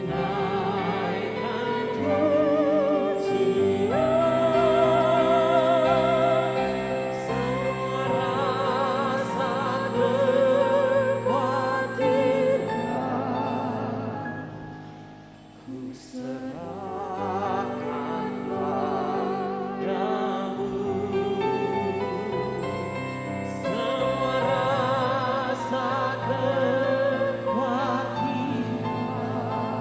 Naikkan pujian, semua rasa berkuatirkan, ku serahkan padamu. Semua rasa kekhawatiran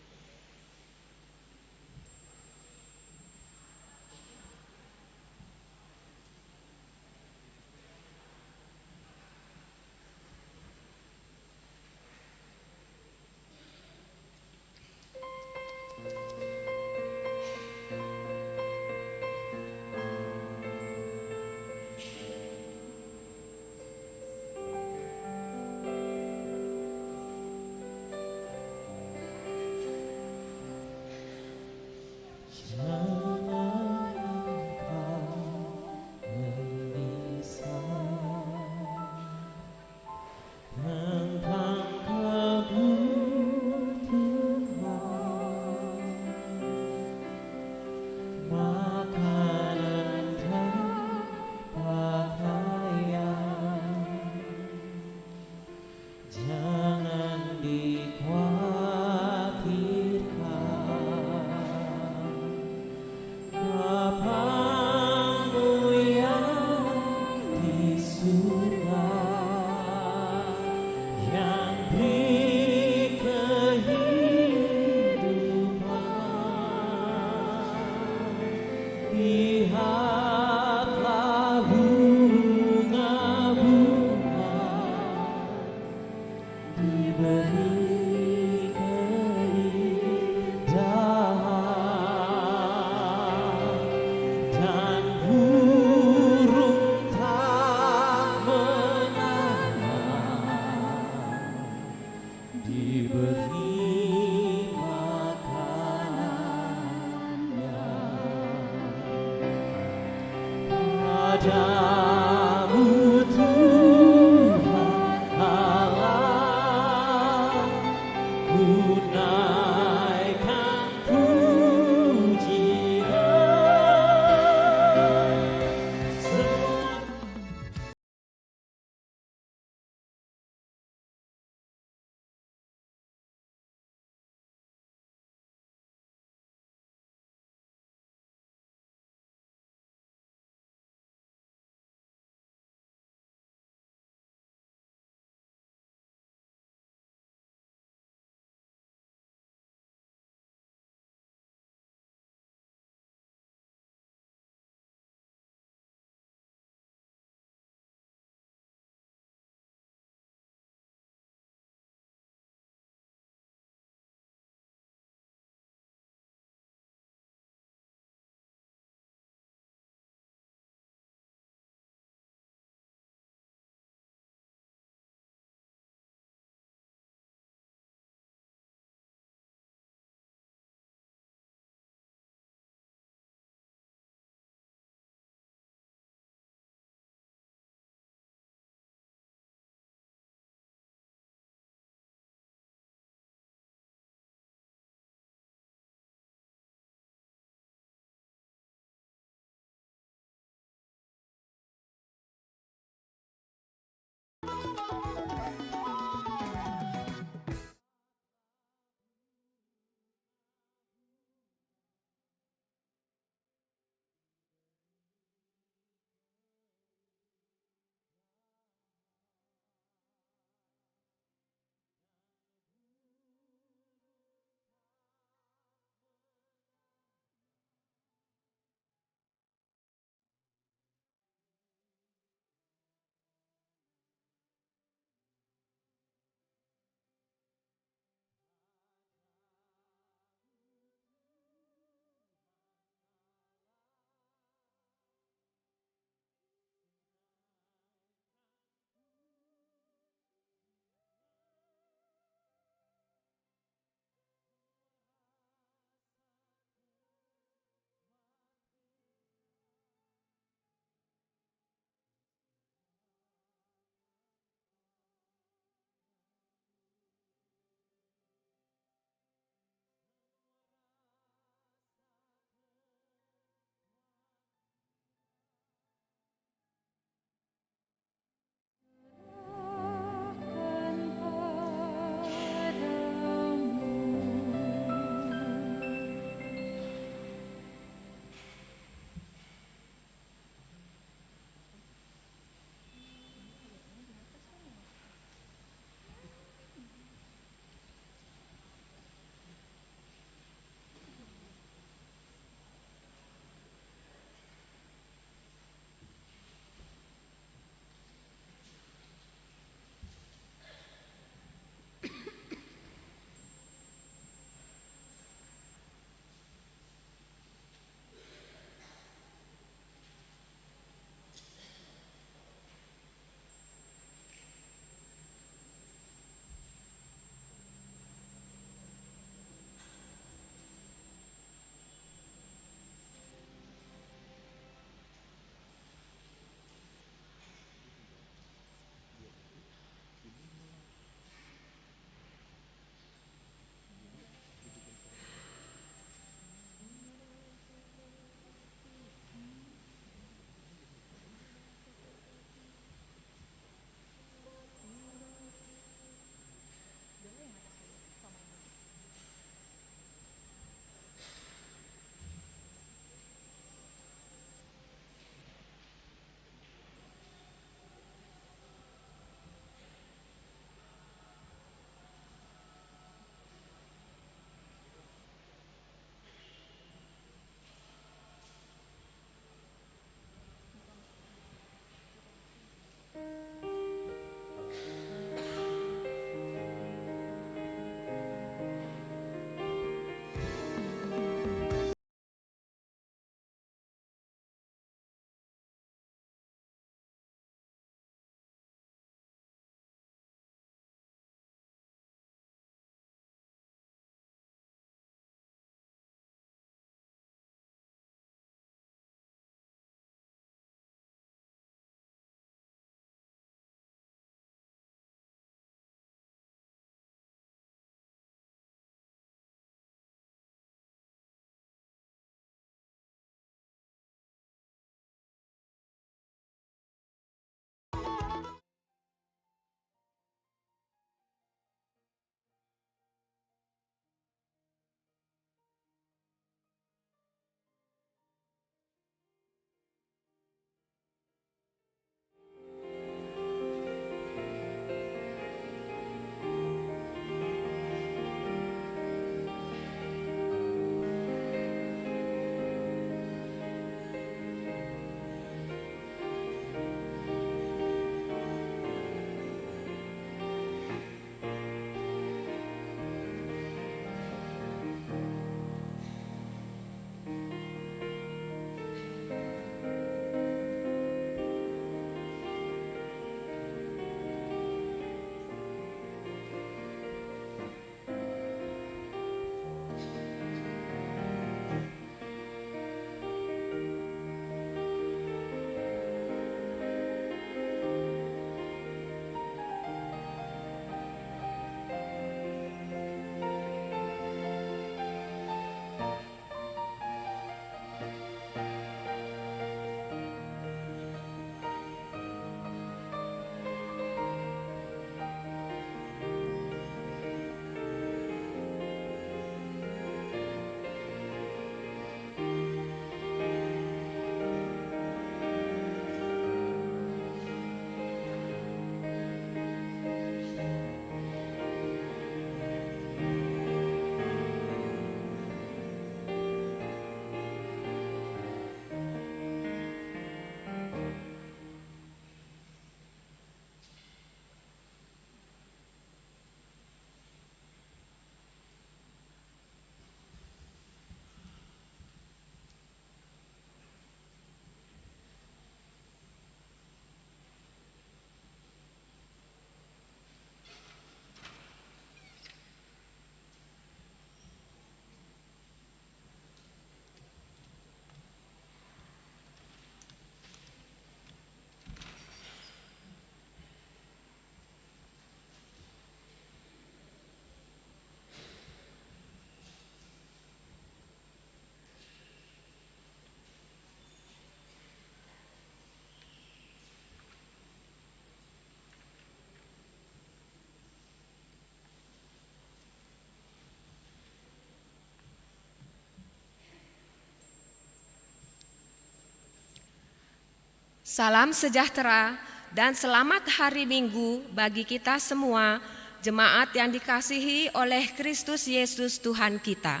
Salam sejahtera dan selamat hari Minggu bagi kita semua, jemaat yang dikasihi oleh Kristus Yesus Tuhan kita.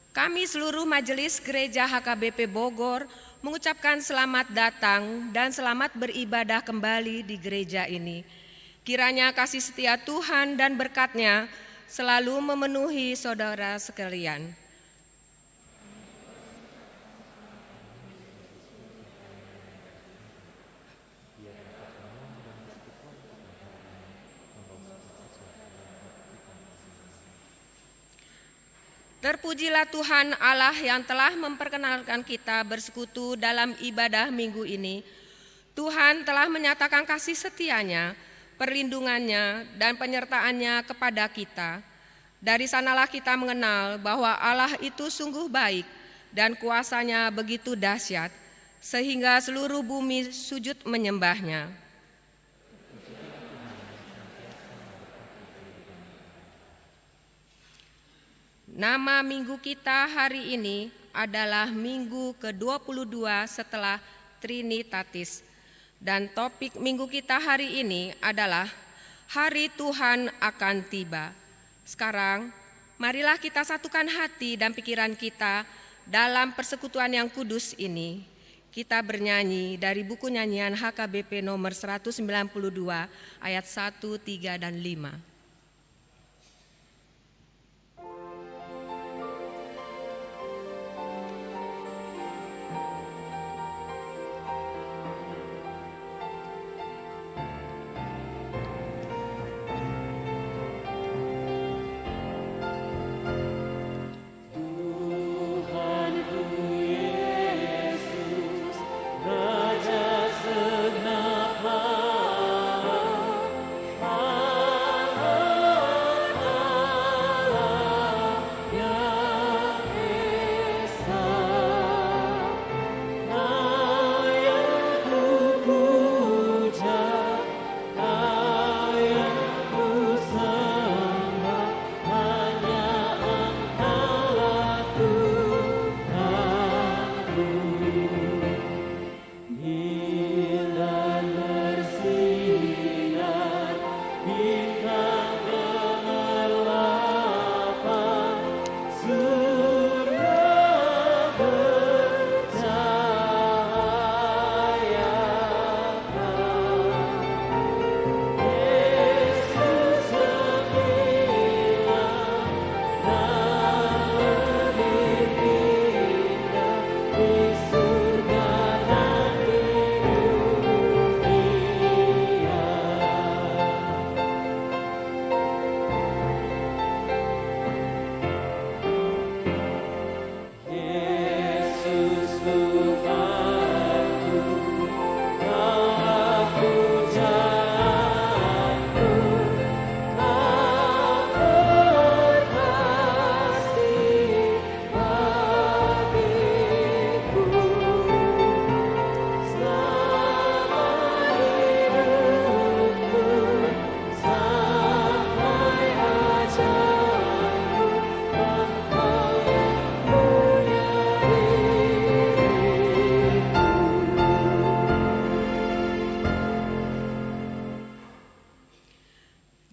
Kami seluruh Majelis Gereja HKBP Bogor mengucapkan selamat datang dan selamat beribadah kembali di gereja ini. Kiranya kasih setia Tuhan dan berkat-Nya selalu memenuhi saudara sekalian. Terpujilah Tuhan Allah yang telah memperkenalkan kita bersekutu dalam ibadah minggu ini. Tuhan telah menyatakan kasih setia-Nya, perlindungan-Nya, dan penyertaan-Nya kepada kita. Dari sanalah kita mengenal bahwa Allah itu sungguh baik dan kuasa-Nya begitu dahsyat, sehingga seluruh bumi sujud menyembah-Nya. Nama minggu kita hari ini adalah minggu ke-22 setelah Trinitatis. Dan topik minggu kita hari ini adalah Hari Tuhan akan tiba. Sekarang, marilah kita satukan hati dan pikiran kita dalam persekutuan yang kudus ini. Kita bernyanyi dari buku nyanyian HKBP nomor 192 ayat 1, 3, dan 5.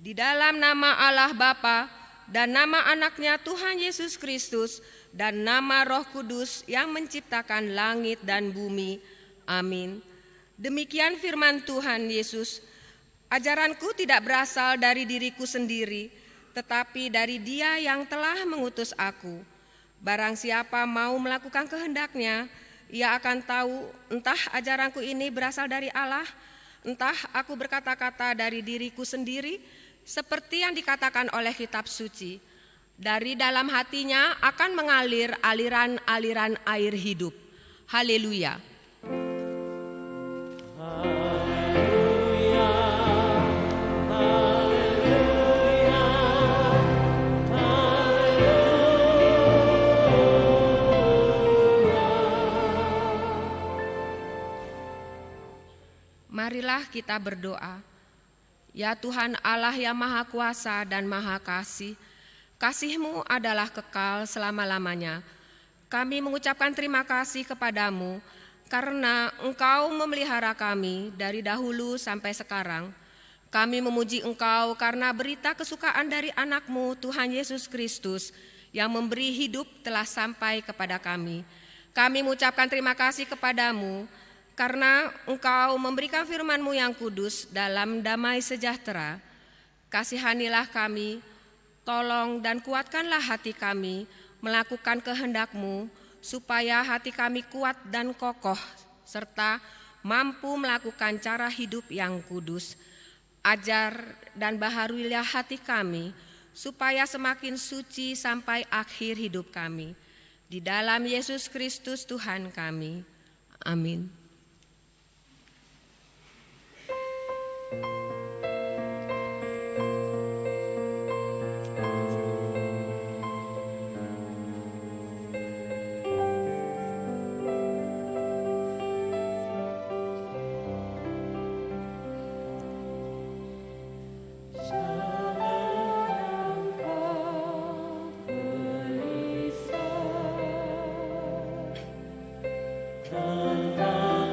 Di dalam nama Allah Bapa dan nama anaknya Tuhan Yesus Kristus dan nama Roh Kudus yang menciptakan langit dan bumi. Amin. Demikian firman Tuhan Yesus, ajaranku tidak berasal dari diriku sendiri, tetapi dari Dia yang telah mengutus aku. Barang siapa mau melakukan kehendak-Nya, ia akan tahu entah ajaranku ini berasal dari Allah, entah aku berkata-kata dari diriku sendiri, seperti yang dikatakan oleh kitab suci. Dari dalam hatinya akan mengalir aliran-aliran air hidup. Haleluya. Marilah kita berdoa. Ya Tuhan Allah yang Maha Kuasa dan Maha Kasih, kasih-Mu adalah kekal selama-lamanya. Kami mengucapkan terima kasih kepadamu karena Engkau memelihara kami dari dahulu sampai sekarang. Kami memuji Engkau karena berita kesukaan dari anak-Mu Tuhan Yesus Kristus yang memberi hidup telah sampai kepada kami. Kami mengucapkan terima kasih kepadamu karena Engkau memberikan firman-Mu yang kudus dalam damai sejahtera. Kasihanilah kami, tolong dan kuatkanlah hati kami melakukan kehendak-Mu, supaya hati kami kuat dan kokoh, serta mampu melakukan cara hidup yang kudus. Ajar dan baharuilah hati kami, supaya semakin suci sampai akhir hidup kami. Di dalam Yesus Kristus Tuhan kami. Amin. Tentang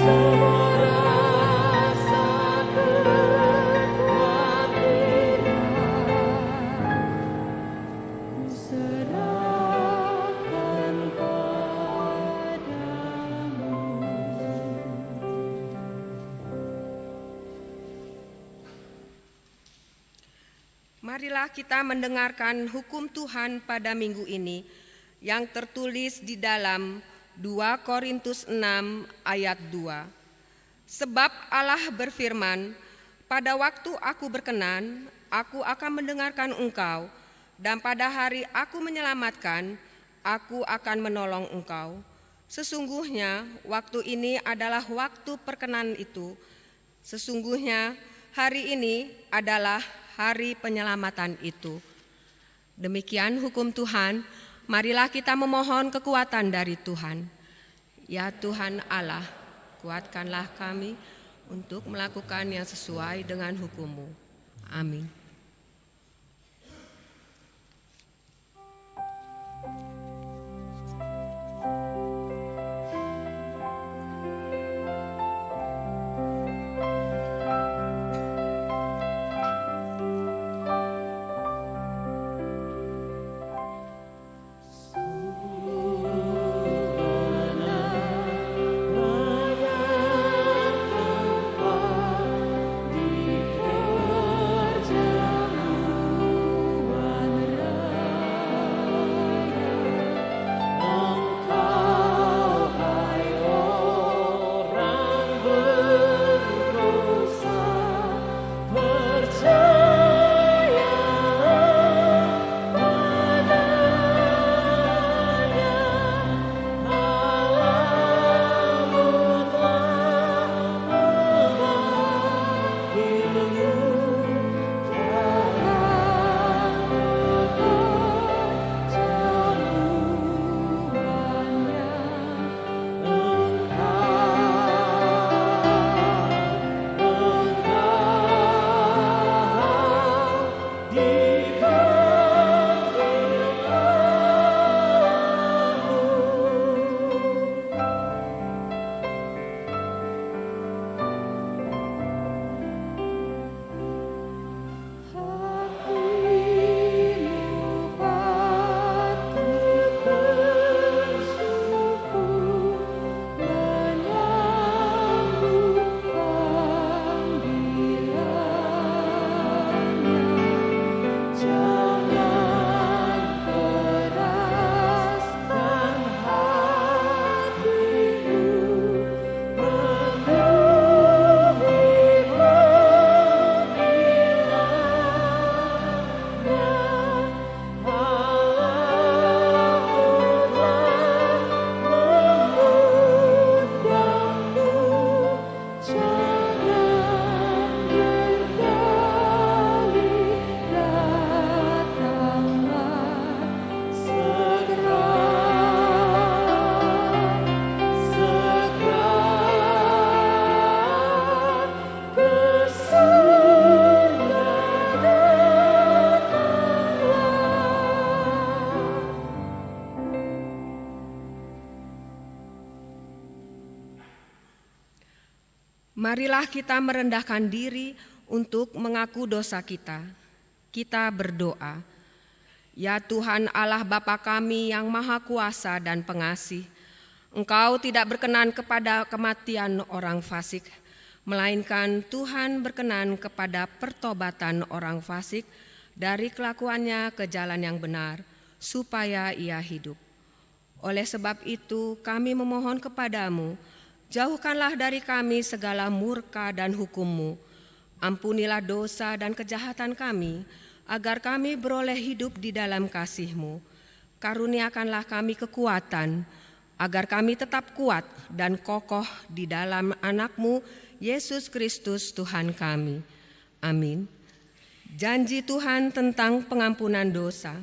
semua rasa kekhawatiran ku serahkan padamu. Marilah kita mendengarkan hukum Tuhan pada minggu ini yang tertulis di dalam 2 Korintus 6 ayat 2. Sebab Allah berfirman, pada waktu aku berkenan, aku akan mendengarkan engkau, dan pada hari aku menyelamatkan, aku akan menolong engkau. Sesungguhnya waktu ini adalah waktu perkenan itu. Sesungguhnya hari ini adalah hari penyelamatan itu. Demikian hukum Tuhan. Marilah kita memohon kekuatan dari Tuhan. Ya Tuhan Allah, kuatkanlah kami untuk melakukan yang sesuai dengan hukum-Mu. Amin. Marilah kita merendahkan diri untuk mengaku dosa kita. Kita berdoa. Ya Tuhan Allah Bapa kami yang Maha Kuasa dan Pengasih, Engkau tidak berkenan kepada kematian orang fasik, melainkan Tuhan berkenan kepada pertobatan orang fasik dari kelakuannya ke jalan yang benar, supaya ia hidup. Oleh sebab itu kami memohon kepadamu, jauhkanlah dari kami segala murka dan hukum-Mu. Ampunilah dosa dan kejahatan kami, agar kami beroleh hidup di dalam kasih-Mu. Karuniakanlah kami kekuatan, agar kami tetap kuat dan kokoh di dalam anak-Mu, Yesus Kristus Tuhan kami. Amin. Janji Tuhan tentang pengampunan dosa.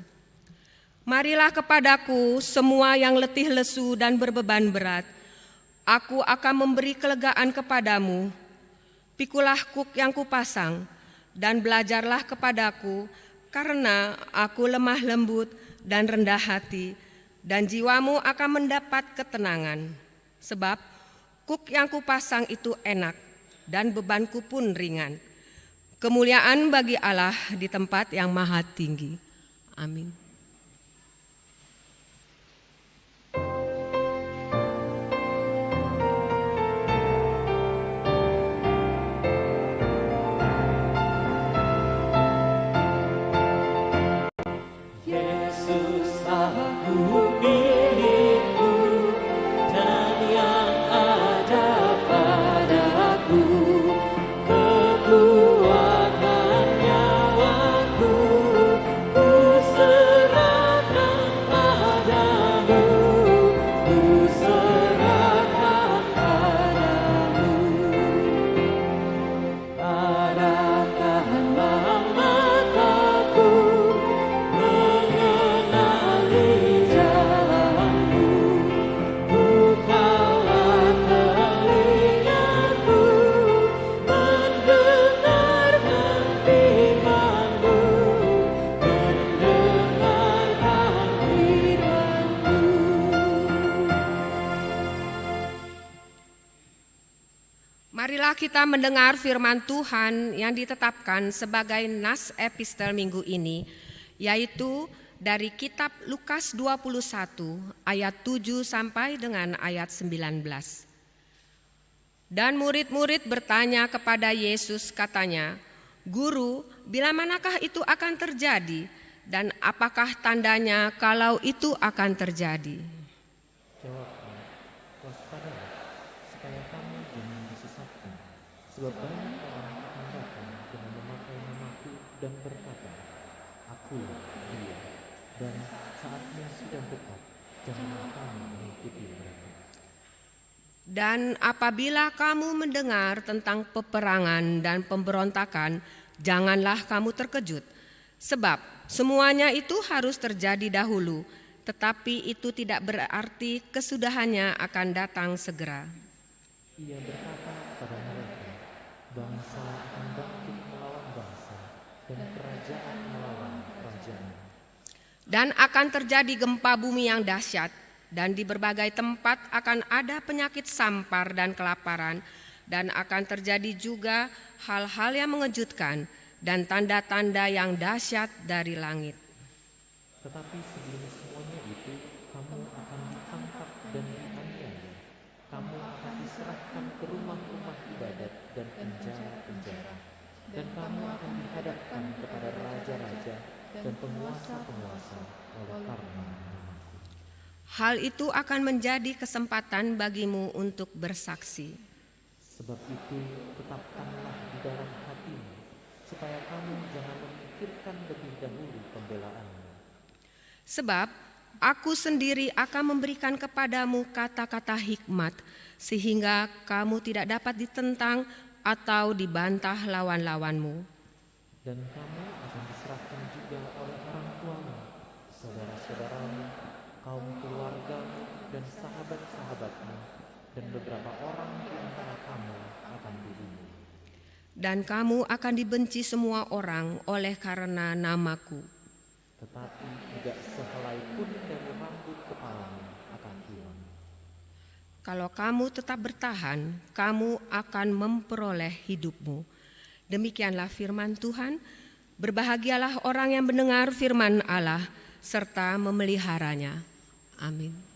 Marilah kepadaku semua yang letih lesu dan berbeban berat, aku akan memberi kelegaan kepadamu. Pikulah kuk yang kupasang, dan belajarlah kepadaku, karena aku lemah lembut dan rendah hati, dan jiwamu akan mendapat ketenangan. Sebab Kuk yang kupasang itu enak, dan bebanku pun ringan. Kemuliaan bagi Allah di tempat yang maha tinggi. Amin. Yesus aku milikmu, dan yang ada padaku, kekuatan nyawaku, ku serahkan padamu, ku serahkan padamu. Arahkanlah mataku mengenali jalanmu, bukalah telingaku mendengarkan firman-Mu, mendengarkan firman-Mu. Marilah kita mendengar firman Tuhan yang ditetapkan sebagai nas epistel minggu ini, yaitu dari kitab Lukas 21 ayat 7 sampai dengan ayat 19. Dan murid-murid bertanya kepada Yesus, katanya, "Guru, bila manakah itu akan terjadi, dan apakah tandanya kalau itu akan terjadi?" Jawabnya, waspadalah, supaya kamu jangan disesatkan, sebab banyak orang akan datang dengan memakai namaku dan berkata, Akulah Dia, dan saatnya sudah dekat, janganlah kamu mengikuti mereka. Dan apabila kamu mendengar tentang peperangan dan pemberontakan, janganlah kamu terkejut, sebab semuanya itu harus terjadi dahulu, tetapi itu tidak berarti kesudahannya akan datang segera. Ia berkata kepada mereka, bangsa akan bangkit melawan bangsa, dan kerajaan melawan kerajaan. Dan akan terjadi gempa bumi yang dahsyat, dan di berbagai tempat akan ada penyakit sampar dan kelaparan, dan akan terjadi juga hal-hal yang mengejutkan dan tanda-tanda yang dahsyat dari langit. Tetapi sebelum semuanya itu, kamu akan ditangkap dan dianiaya. Kamu akan diserahkan ke rumah-rumah ibadat dan penjara-penjara. Dan kamu akan dihadapkan kepada raja-raja dan penguasa-penguasa oleh karena namaku. Hal itu akan menjadi kesempatan bagimu untuk bersaksi. Sebab itu tetapkanlah di dalam hatimu, supaya kamu jangan memikirkan lebih dahulu pembelaanmu. Sebab aku sendiri akan memberikan kepadamu kata-kata hikmat, sehingga kamu tidak dapat ditentang atau dibantah lawan-lawanmu. Dan kamu akan diserahkan juga oleh orang tuamu, saudara-saudaramu, kaum keluargamu, dan sahabat-sahabatmu, dan beberapa orang di antara kamu akan dibunuh. Dan kamu akan dibenci semua orang oleh karena namaku. Tetapi tidak sehelai pun dari rambut kepalamu akan hilang. Kalau kamu tetap bertahan, kamu akan memperoleh hidupmu. Demikianlah firman Tuhan. Berbahagialah orang yang mendengar firman Allah serta memeliharanya. Amin.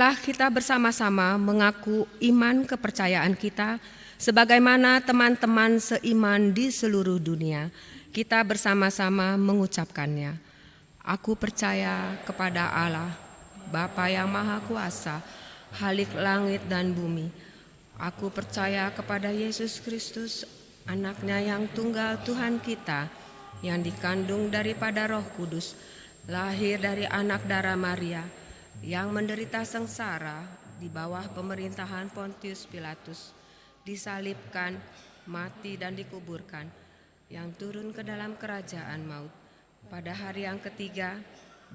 Marilah kita bersama-sama mengaku iman kepercayaan kita sebagaimana teman-teman seiman di seluruh dunia. Kita bersama-sama mengucapkannya. Aku percaya kepada Allah, Bapa yang Maha Kuasa, Khalik langit dan bumi. Aku percaya kepada Yesus Kristus, Anaknya yang tunggal Tuhan kita, yang dikandung daripada Roh Kudus, lahir dari anak darah Maria, yang menderita sengsara di bawah pemerintahan Pontius Pilatus, disalibkan, mati dan dikuburkan, yang turun ke dalam kerajaan maut. Pada hari yang ketiga,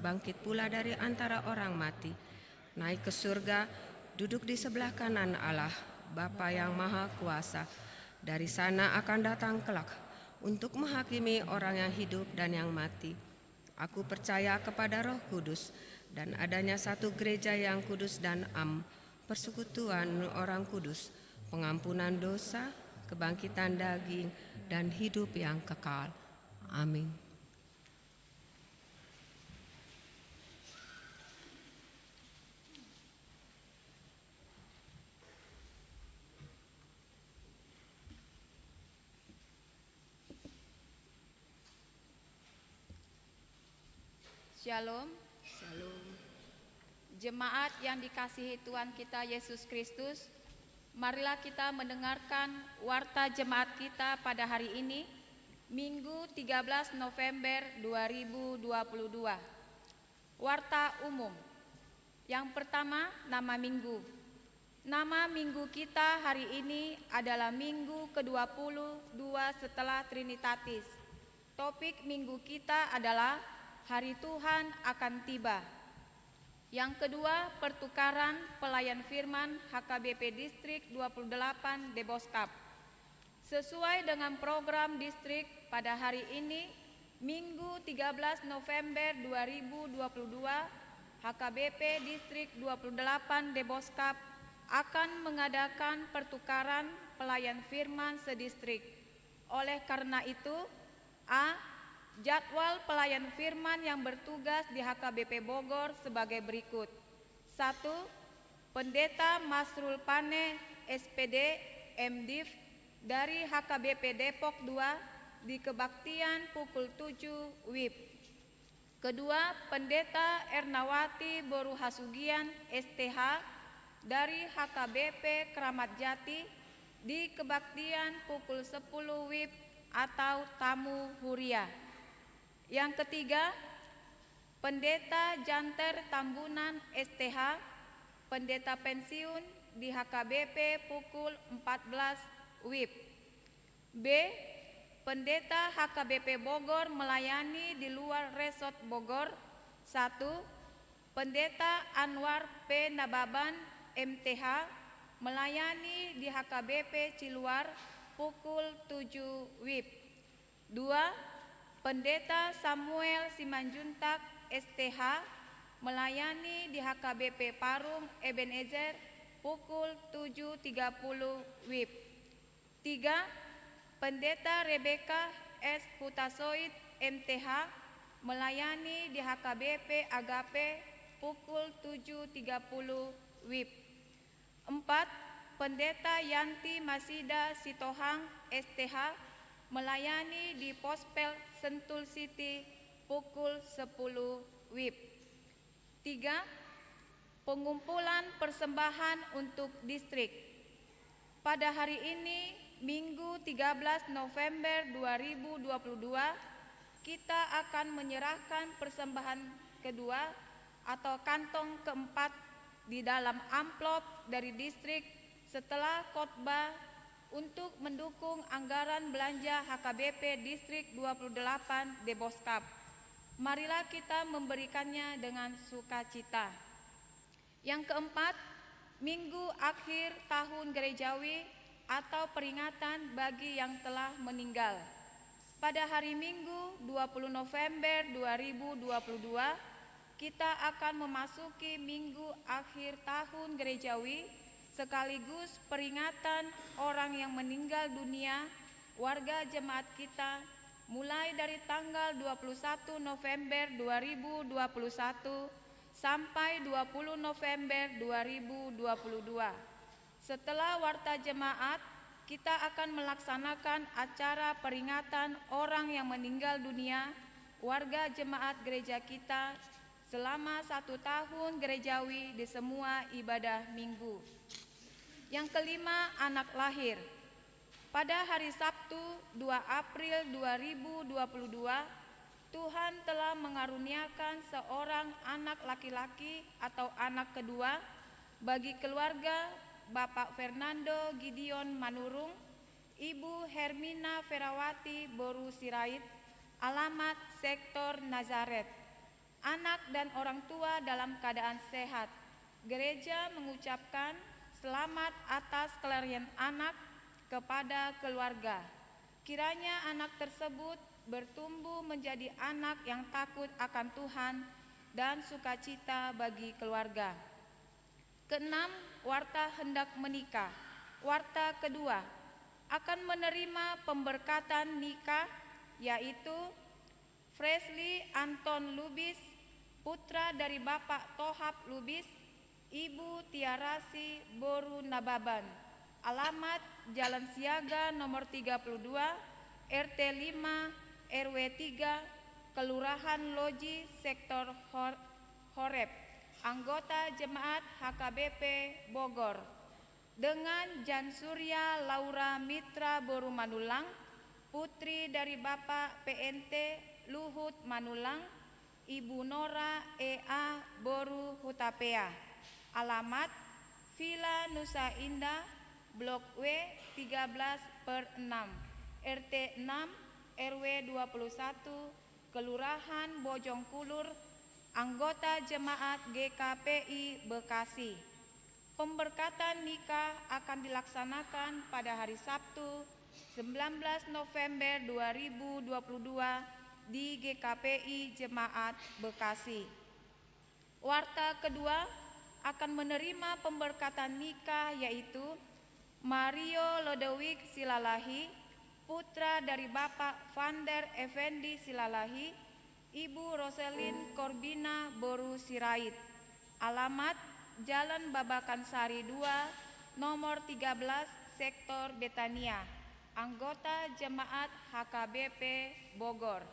bangkit pula dari antara orang mati, naik ke surga, duduk di sebelah kanan Allah, Bapa yang Maha Kuasa. Dari sana akan datang kelak untuk menghakimi orang yang hidup dan yang mati. Aku percaya kepada Roh Kudus dan adanya satu gereja yang kudus dan persekutuan orang kudus, pengampunan dosa, kebangkitan daging, dan hidup yang kekal. Amin. Shalom. Shalom. Jemaat yang dikasihi Tuhan kita Yesus Kristus, marilah kita mendengarkan warta jemaat kita pada hari ini, Minggu 13 November 2022. Warta umum. Yang pertama, nama minggu. Nama minggu kita hari ini adalah Minggu ke-22 setelah Trinitatis. Topik minggu kita adalah Hari Tuhan akan tiba. Yang kedua, pertukaran pelayan firman HKBP Distrik 28 Deboskap. Sesuai dengan program distrik pada hari ini, Minggu 13 November 2022, HKBP Distrik 28 Deboskap akan mengadakan pertukaran pelayan firman sedistrik. Oleh karena itu, jadwal pelayan firman yang bertugas di HKBP Bogor sebagai berikut. 1. Pendeta Masrul Pane, SPD, MDiv dari HKBP Depok 2 di kebaktian pukul 7 WIB. Kedua, Pendeta Ernawati Boru Hasugian, STH dari HKBP Keramat Jati di kebaktian pukul 10 WIB atau tamu huria. Yang ketiga, Pendeta Janter Tambunan STH, pendeta pensiun di HKBP pukul 14 WIB. B. Pendeta HKBP Bogor melayani di luar Resort Bogor. 1. Pendeta Anwar P. Nababan MTH melayani di HKBP Ciluar pukul 7 WIB. 2. Pendeta Samuel Simanjuntak STH melayani di HKBP Parung Ebenezer pukul 7.30 WIB. 3. Pendeta Rebeka S. Hutasoid MTH melayani di HKBP Agape pukul 7.30 WIB. 4. Pendeta Yanti Masida Sitohang STH melayani di Pospel Sentul City pukul 10 WIB. 3. Pengumpulan persembahan untuk distrik. Pada hari ini, Minggu 13 November 2022, kita akan menyerahkan persembahan kedua atau kantong keempat di dalam amplop dari distrik setelah khotbah untuk mendukung anggaran belanja HKBP Distrik 28 Deboskap. Marilah kita memberikannya dengan sukacita. Yang keempat, Minggu akhir tahun gerejawi atau peringatan bagi yang telah meninggal. Pada hari Minggu 20 November 2022, kita akan memasuki Minggu akhir tahun gerejawi sekaligus peringatan orang yang meninggal dunia warga jemaat kita mulai dari tanggal 21 November 2021 sampai 20 November 2022. Setelah warta jemaat, kita akan melaksanakan acara peringatan orang yang meninggal dunia warga jemaat gereja kita selama 1 tahun gerejawi di semua ibadah minggu. Yang kelima, anak lahir. Pada hari Sabtu 2 April 2022, Tuhan telah mengaruniakan seorang anak laki-laki atau anak kedua bagi keluarga Bapak Fernando Gideon Manurung, Ibu Hermina Ferawati Boru Sirait, alamat sektor Nazaret. Anak dan orang tua dalam keadaan sehat. Gereja mengucapkan selamat atas kelahirian anak kepada keluarga. Kiranya anak tersebut bertumbuh menjadi anak yang takut akan Tuhan dan sukacita bagi keluarga. Keenam, warta hendak menikah. Warta kedua akan menerima pemberkatan nikah, yaitu Fresley Anton Lubis, putra dari Bapak Tohab Lubis, Ibu Tiarasi Boru Nababan. Alamat Jalan Siaga nomor 32, RT 5, RW 3, Kelurahan Loji, Sektor Horeb, anggota Jemaat HKBP Bogor, dengan Jan Surya Laura Mitra Boru Manulang, putri dari Bapak PNT Luhut Manulang, Ibu Nora EA Boru Hutapea. Alamat Villa Nusa Indah, Blok W 13/6, RT 6, RW 21, Kelurahan Bojongkulur, anggota Jemaat GKPI Bekasi. Pemberkatan nikah akan dilaksanakan pada hari Sabtu 19 November 2022 di GKPI Jemaat Bekasi. Warta kedua akan menerima pemberkatan nikah, yaitu Mario Lodewijk Silalahi, putra dari Bapak Vander Effendi Silalahi, Ibu Roselin Korbina Boru Sirait. Alamat Jalan Babakan Sari 2, nomor 13, Sektor Betania, anggota Jemaat HKBP Bogor.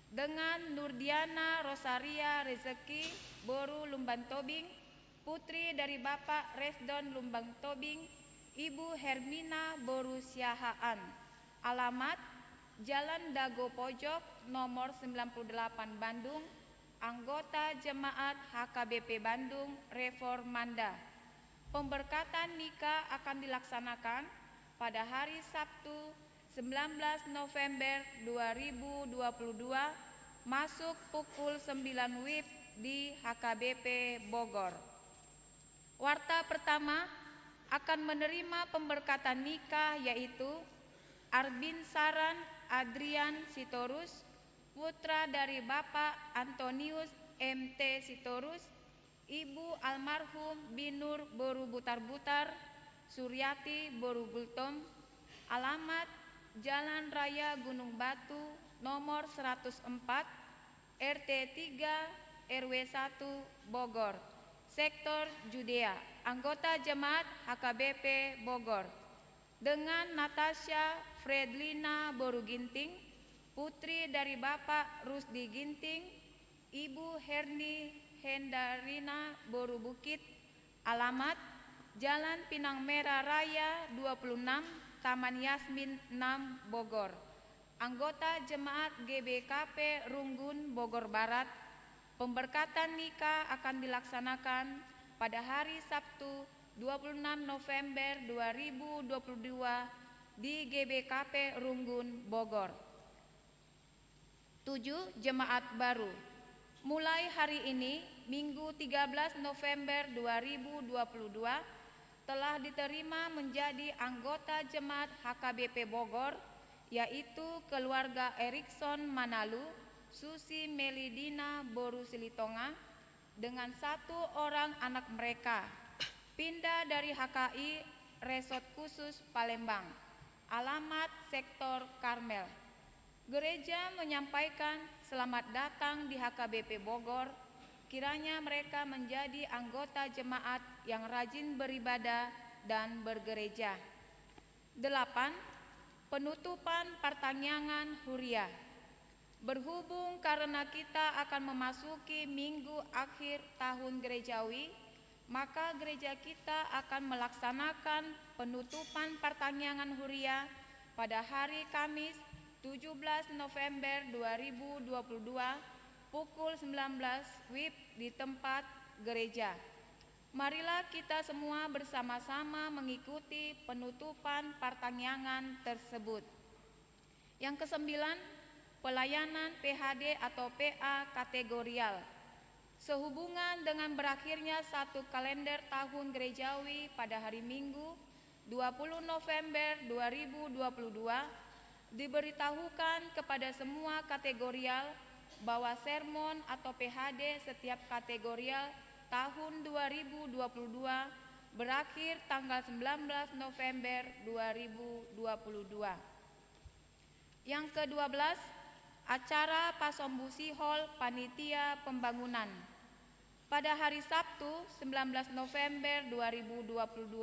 Dengan Nurdiana Rosaria Rezeki Boru Lumbang Tobing, putri dari Bapak Resdon Lumbang Tobing, Ibu Hermina Boru Siahaan. Alamat Jalan Dago Pojok nomor 98 Bandung, anggota Jemaat HKBP Bandung Reformanda. Pemberkatan nikah akan dilaksanakan pada hari Sabtu 19 November 2022 masuk pukul 9 WIB di HKBP Bogor. Warta pertama akan menerima pemberkatan nikah, yaitu Arbin Saran Adrian Sitorus, putra dari Bapak Antonius MT Sitorus, Ibu almarhum Binur Boru Butar-Butar, Suryati Boru Gultom. Alamat Jalan Raya Gunung Batu nomor 104, RT 3, RW 1, Bogor, Sektor Judea, anggota Jemaat HKBP Bogor. Dengan Natasha Fredlina Boru Ginting, putri dari Bapak Rusdi Ginting, Ibu Herni Hendarina Boru Bukit. Alamat Jalan Pinang Merah Raya 26, Taman Yasmin 6, Bogor, anggota Jemaat GBKP Runggun Bogor Barat. Pemberkatan nikah akan dilaksanakan pada hari Sabtu 26 November 2022 di GBKP Runggun Bogor. 7. Jemaat baru. Mulai hari ini, Minggu 13 November 2022, telah diterima menjadi anggota Jemaat HKBP Bogor, yaitu keluarga Erikson Manalu, Susi Melidina Boru Silitonga, dengan 1 orang anak mereka, pindah dari HKI Resort Khusus Palembang. Alamat Sektor Karmel. Gereja menyampaikan selamat datang di HKBP Bogor Kiranya mereka menjadi anggota jemaat yang rajin beribadah dan bergereja. 8. Penutupan pertanyaan huriah. Berhubung karena kita akan memasuki minggu akhir tahun gerejawi, maka gereja kita akan melaksanakan penutupan pertanyaan huriah pada hari Kamis 17 November 2022 pukul 19 WIB di tempat gereja. Marilah kita semua bersama-sama mengikuti penutupan pertanyaan tersebut. Yang ke-9, pelayanan PHD atau PA kategorial. Sehubungan dengan berakhirnya satu kalender tahun gerejawi pada hari Minggu 20 November 2022, diberitahukan kepada semua kategorial bahwa sermon atau PHD setiap kategorial tahun 2022 berakhir tanggal 19 November 2022. Yang ke-12, acara Pasombusi Hall Panitia Pembangunan. Pada hari Sabtu 19 November 2022,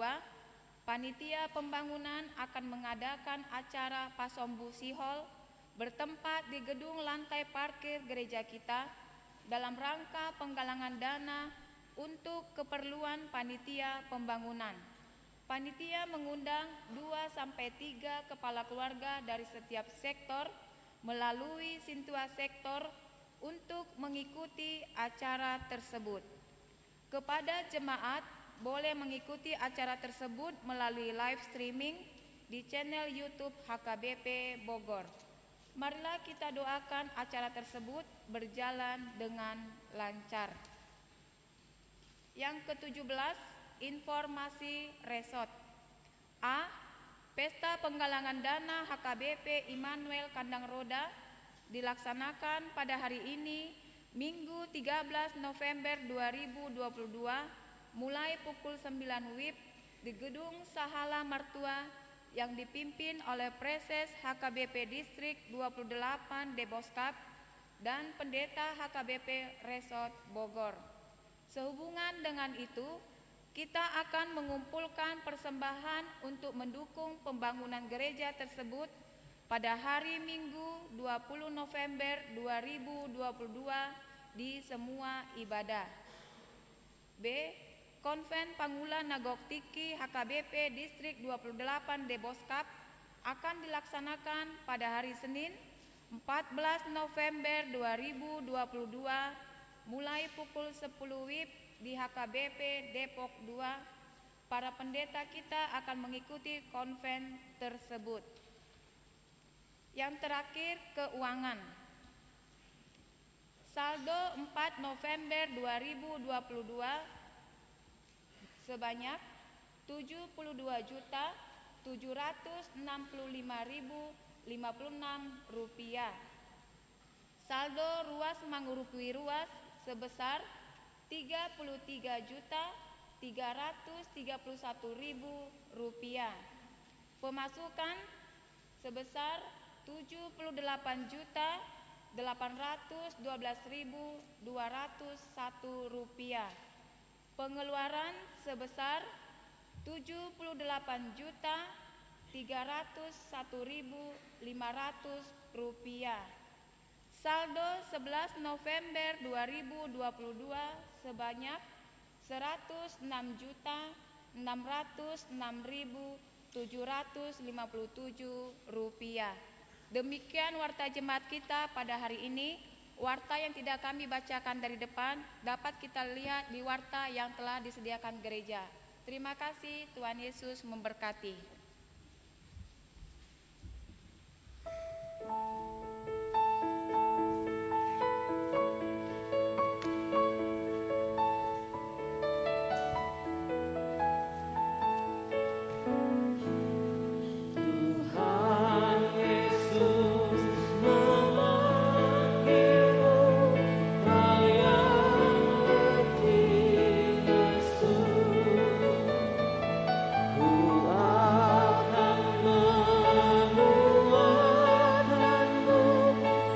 Panitia Pembangunan akan mengadakan acara Pasombusi Hall bertempat di gedung lantai parkir gereja kita dalam rangka penggalangan dana untuk keperluan panitia pembangunan. Panitia mengundang 2-3 kepala keluarga dari setiap sektor melalui Sintua Sektor untuk mengikuti acara tersebut. Kepada jemaat boleh mengikuti acara tersebut melalui live streaming di channel YouTube HKBP Bogor. Marilah kita doakan acara tersebut berjalan dengan lancar. Yang ke-17, informasi resort. A. Pesta penggalangan dana HKBP Immanuel Kandang Roda dilaksanakan pada hari ini, Minggu 13 November 2022, mulai pukul 9 WIB di Gedung Sahala Martua yang dipimpin oleh Preses HKBP Distrik 28 Deboskap dan Pendeta HKBP Resort Bogor. Sehubungan dengan itu, kita akan mengumpulkan persembahan untuk mendukung pembangunan gereja tersebut pada hari Minggu 20 November 2022 di semua ibadah. B. Konven Pangula Nagoktiki HKBP Distrik 28 Deboskap akan dilaksanakan pada hari Senin 14 November 2022 mulai pukul 10 WIB di HKBP Depok 2. Para pendeta kita akan mengikuti konven tersebut. Yang terakhir, keuangan. Saldo 4 November 2022 sebanyak Rp702.765.056. Saldo ruas mangurupui ruas sebesar Rp33.331.000. Pemasukan sebesar Rp78.812.201. Pengeluaran sebesar Rp7.301.500. Saldo 11 November 2022 sebanyak Rp106.606.757. Demikian warta jemaat kita pada hari ini. Warta yang tidak kami bacakan dari depan dapat kita lihat di warta yang telah disediakan gereja. Terima kasih, Tuhan Yesus memberkati.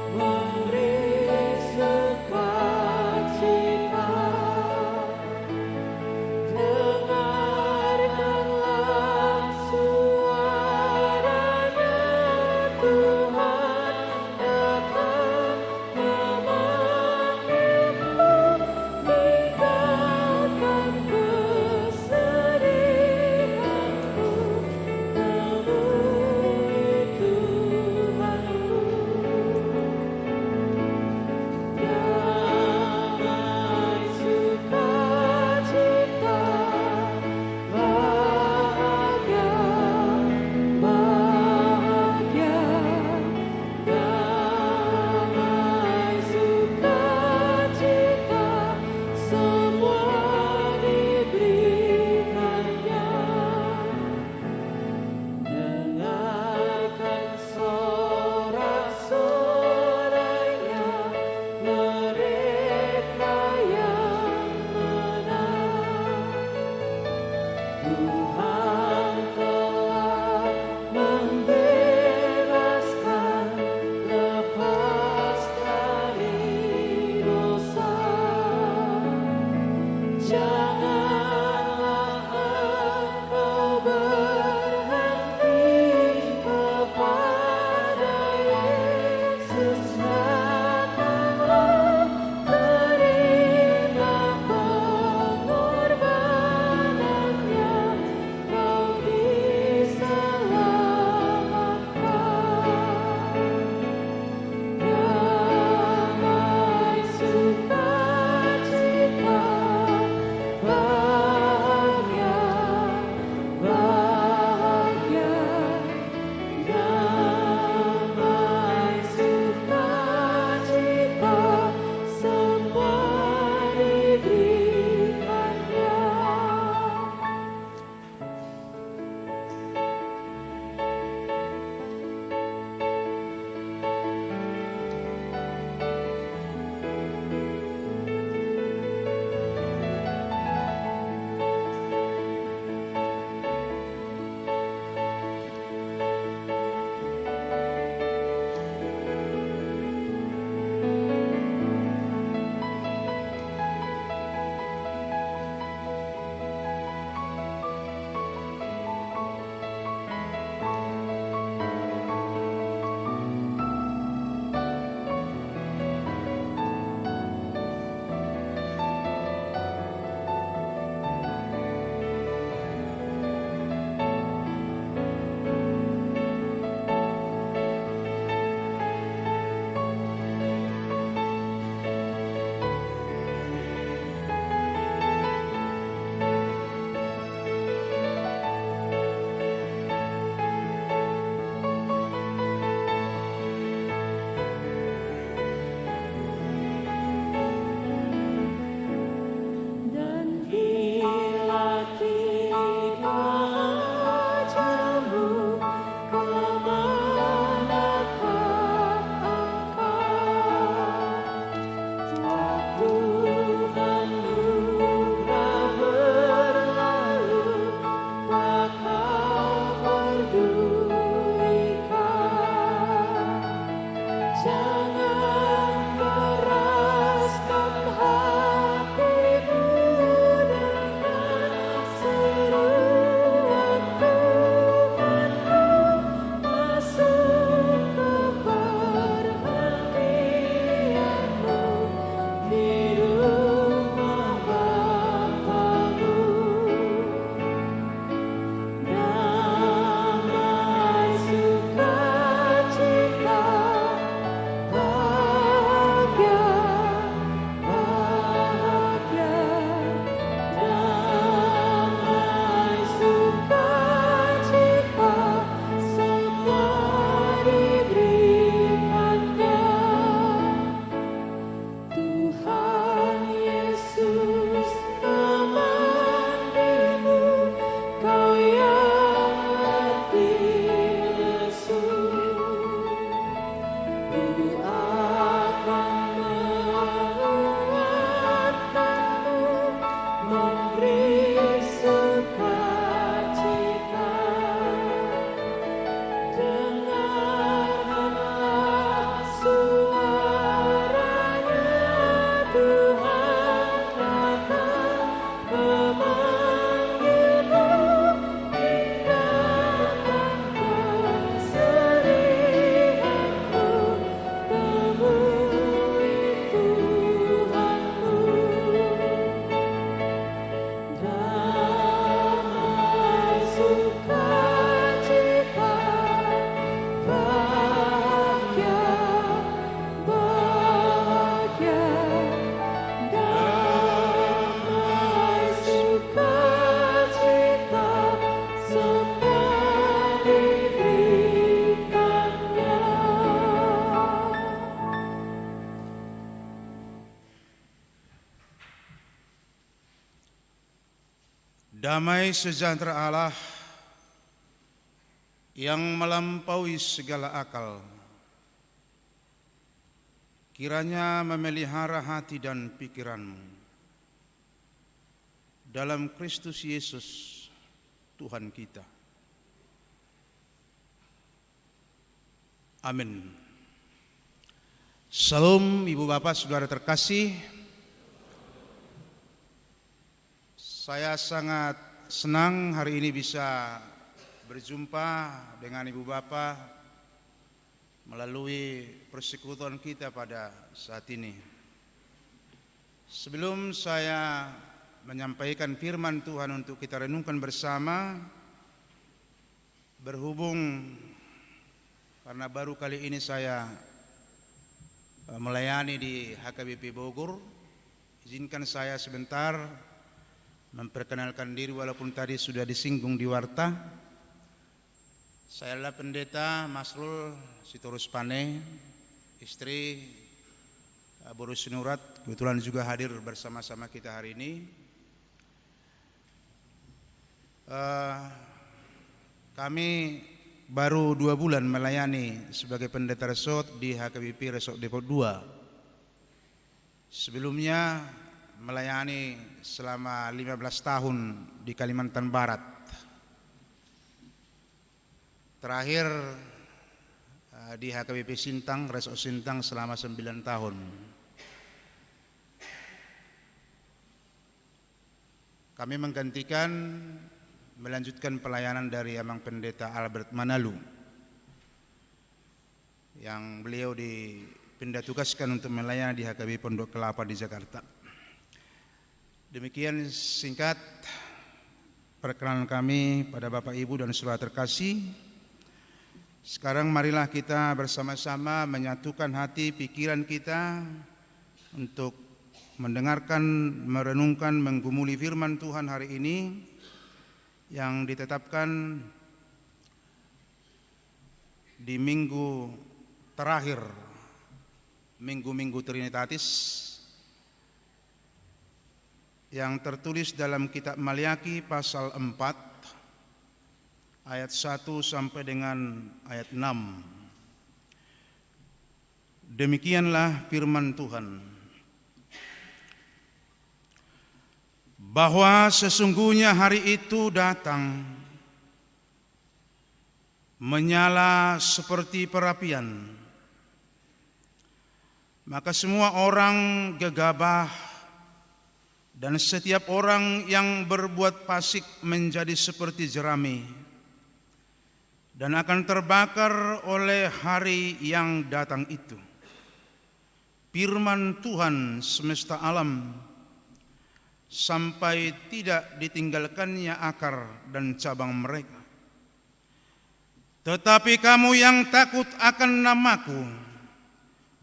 Memberi sukacita Damai sejahtera Allah yang melampaui segala akal, kiranya memelihara hati dan pikiranmu dalam Kristus Yesus Tuhan kita. Amin. Salam Ibu Bapak Saudara terkasih. Saya sangat senang hari ini bisa berjumpa dengan Ibu Bapak melalui persekutuan kita pada saat ini. Sebelum saya menyampaikan firman Tuhan untuk kita renungkan bersama, berhubung karena baru kali ini saya melayani di HKBP Bogor, izinkan saya sebentar memperkenalkan diri walaupun tadi sudah disinggung di warta. Saya adalah Pendeta Masrul Sitorus Pane, istri Boru Sinurat, kebetulan juga hadir bersama-sama kita hari ini. Kami baru 2 bulan melayani sebagai pendeta resort di HKBP Resort Depok 2. Sebelumnya melayani selama 15 tahun di Kalimantan Barat. Terakhir di HKBP Sintang, Resort Sintang selama 9 tahun. Kami menggantikan melanjutkan pelayanan dari Amang Pendeta Albert Manalu yang beliau dipindah tugaskan untuk melayani di HKBP Pondok Kelapa di Jakarta. Demikian singkat perkenalan kami pada Bapak Ibu dan Saudara terkasih. Sekarang marilah kita bersama-sama menyatukan hati pikiran kita untuk mendengarkan, merenungkan, menggumuli firman Tuhan hari ini yang ditetapkan di minggu terakhir, minggu-minggu Trinitatis, yang tertulis dalam kitab Maliaki pasal 4 ayat 1 sampai dengan ayat 6. Demikianlah firman Tuhan. Bahwa sesungguhnya hari itu datang menyala seperti perapian. Maka semua orang gegabah dan setiap orang yang berbuat fasik menjadi seperti jerami dan akan terbakar oleh hari yang datang itu. Firman Tuhan semesta alam, sampai tidak ditinggalkannya akar dan cabang mereka. Tetapi kamu yang takut akan namaku,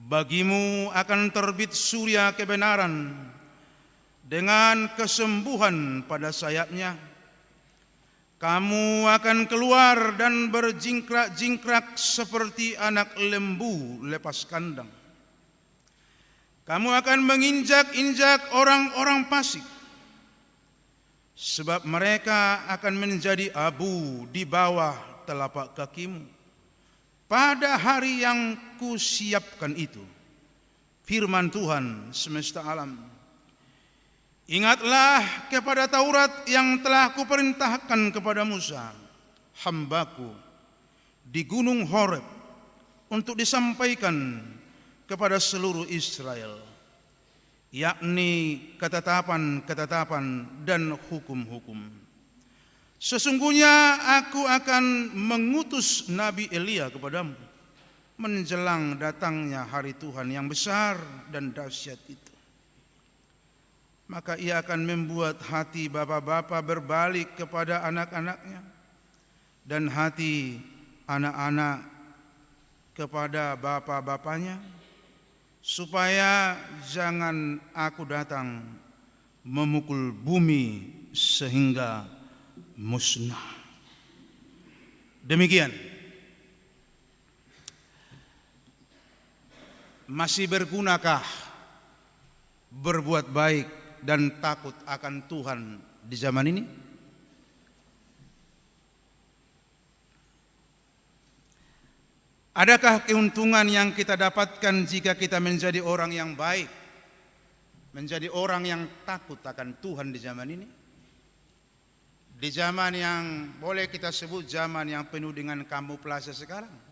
bagimu akan terbit surya kebenaran dengan kesembuhan pada sayapnya. Kamu akan keluar dan berjingkrak-jingkrak seperti anak lembu lepas kandang. Kamu akan menginjak-injak orang-orang fasik, sebab mereka akan menjadi abu di bawah telapak kakimu pada hari yang kusiapkan itu. Firman Tuhan semesta alam. Ingatlah kepada Taurat yang telah kuperintahkan kepada Musa, hambaku, di gunung Horeb, untuk disampaikan kepada seluruh Israel, yakni ketetapan-ketetapan dan hukum-hukum. Sesungguhnya aku akan mengutus Nabi Elia kepadamu menjelang datangnya hari Tuhan yang besar dan dahsyat itu. Maka ia akan membuat hati bapa-bapa berbalik kepada anak-anaknya dan hati anak-anak kepada bapa-bapanya, supaya jangan aku datang memukul bumi sehingga musnah. Demikian. Masih bergunakah berbuat baik dan takut akan Tuhan di zaman ini? Adakah keuntungan yang kita dapatkan jika kita menjadi orang yang baik, menjadi orang yang takut akan Tuhan di zaman ini? Di zaman yang boleh kita sebut zaman yang penuh dengan kamuflase sekarang.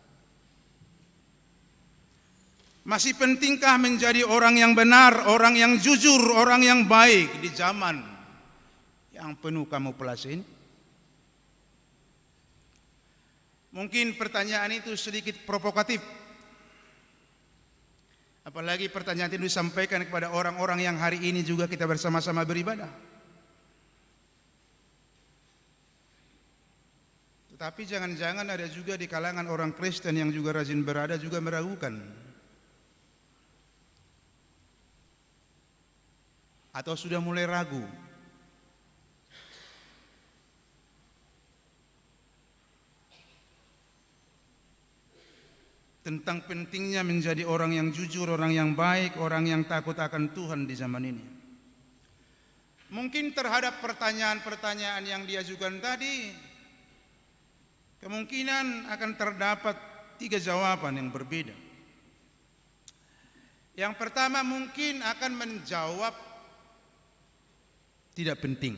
Masih pentingkah menjadi orang yang benar, orang yang jujur, orang yang baik di zaman yang penuh kamuflase ini? Mungkin pertanyaan itu sedikit provokatif. Apalagi pertanyaan itu disampaikan kepada orang-orang yang hari ini juga kita bersama-sama beribadah. Tetapi jangan-jangan ada juga di kalangan orang Kristen yang juga rajin berada juga meragukan. Atau sudah mulai ragu. Tentang pentingnya menjadi orang yang jujur, orang yang baik, orang yang takut akan Tuhan di zaman ini. Mungkin terhadap pertanyaan-pertanyaan yang diajukan tadi, kemungkinan akan terdapat 3 jawaban yang berbeda. Yang pertama mungkin akan menjawab tidak penting.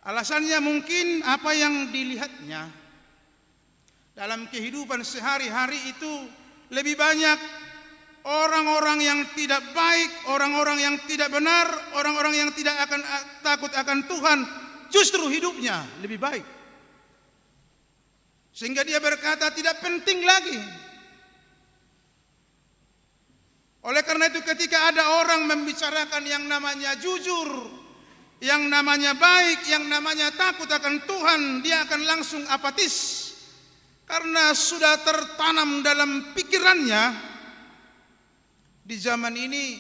Alasannya mungkin apa yang dilihatnya dalam kehidupan sehari-hari itu lebih banyak orang-orang yang tidak baik, orang-orang yang tidak benar, orang-orang yang tidak akan takut akan Tuhan, justru hidupnya lebih baik. Sehingga dia berkata tidak penting lagi. Oleh karena itu ketika ada orang membicarakan yang namanya jujur, yang namanya baik, yang namanya takut akan Tuhan, dia akan langsung apatis. Karena sudah tertanam dalam pikirannya, di zaman ini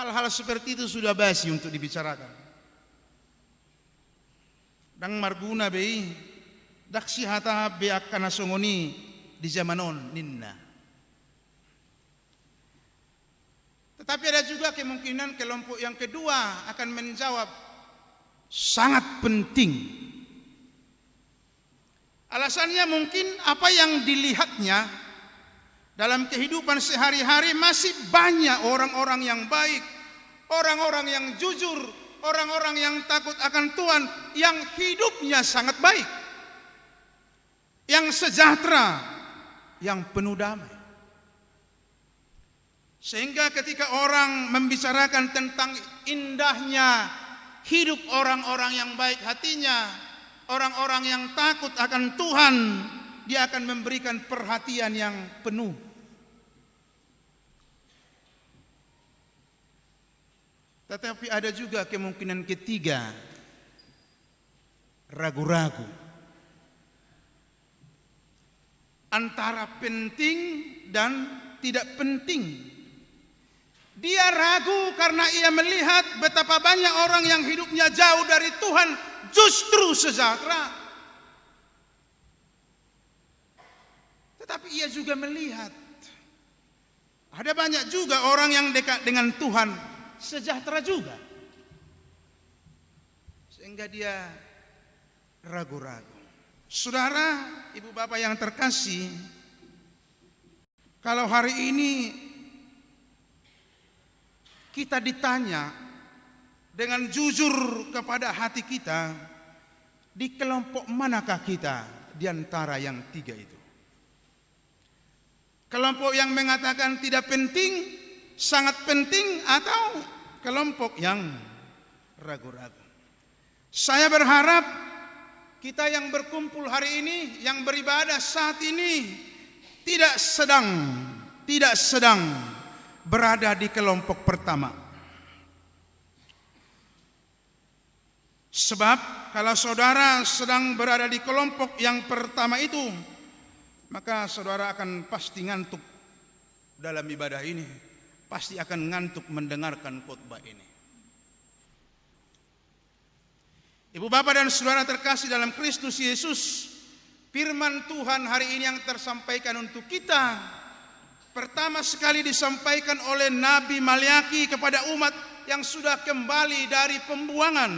hal-hal seperti itu sudah basi untuk dibicarakan. Dang marguna bei daksi hata be akana songoni di zamanon ninna. Tetapi ada juga kemungkinan kelompok yang kedua akan menjawab sangat penting. Alasannya mungkin apa yang dilihatnya dalam kehidupan sehari-hari masih banyak orang-orang yang baik, orang-orang yang jujur, orang-orang yang takut akan Tuhan, yang hidupnya sangat baik, yang sejahtera, yang penuh damai. Sehingga ketika orang membicarakan tentang indahnya hidup orang-orang yang baik hatinya, orang-orang yang takut akan Tuhan, dia akan memberikan perhatian yang penuh. Tetapi ada juga kemungkinan ketiga, ragu-ragu antara penting dan tidak penting. Dia ragu karena ia melihat betapa banyak orang yang hidupnya jauh dari Tuhan justru sejahtera. Tetapi ia juga melihat ada banyak juga orang yang dekat dengan Tuhan sejahtera juga. Sehingga dia ragu-ragu. Saudara, ibu bapak yang terkasih, kalau hari ini kita ditanya dengan jujur kepada hati kita, di kelompok manakah kita di antara yang tiga itu? Kelompok yang mengatakan tidak penting, sangat penting, atau kelompok yang ragu-ragu? Saya berharap kita yang berkumpul hari ini, yang beribadah saat ini, tidak sedang berada di kelompok pertama. Sebab kalau saudara sedang berada di kelompok yang pertama itu, maka saudara akan pasti ngantuk dalam ibadah ini, pasti akan ngantuk mendengarkan khotbah ini. Ibu bapak dan saudara terkasih dalam Kristus Yesus, firman Tuhan hari ini yang tersampaikan untuk kita, pertama sekali disampaikan oleh Nabi Maliaki kepada umat yang sudah kembali dari pembuangan.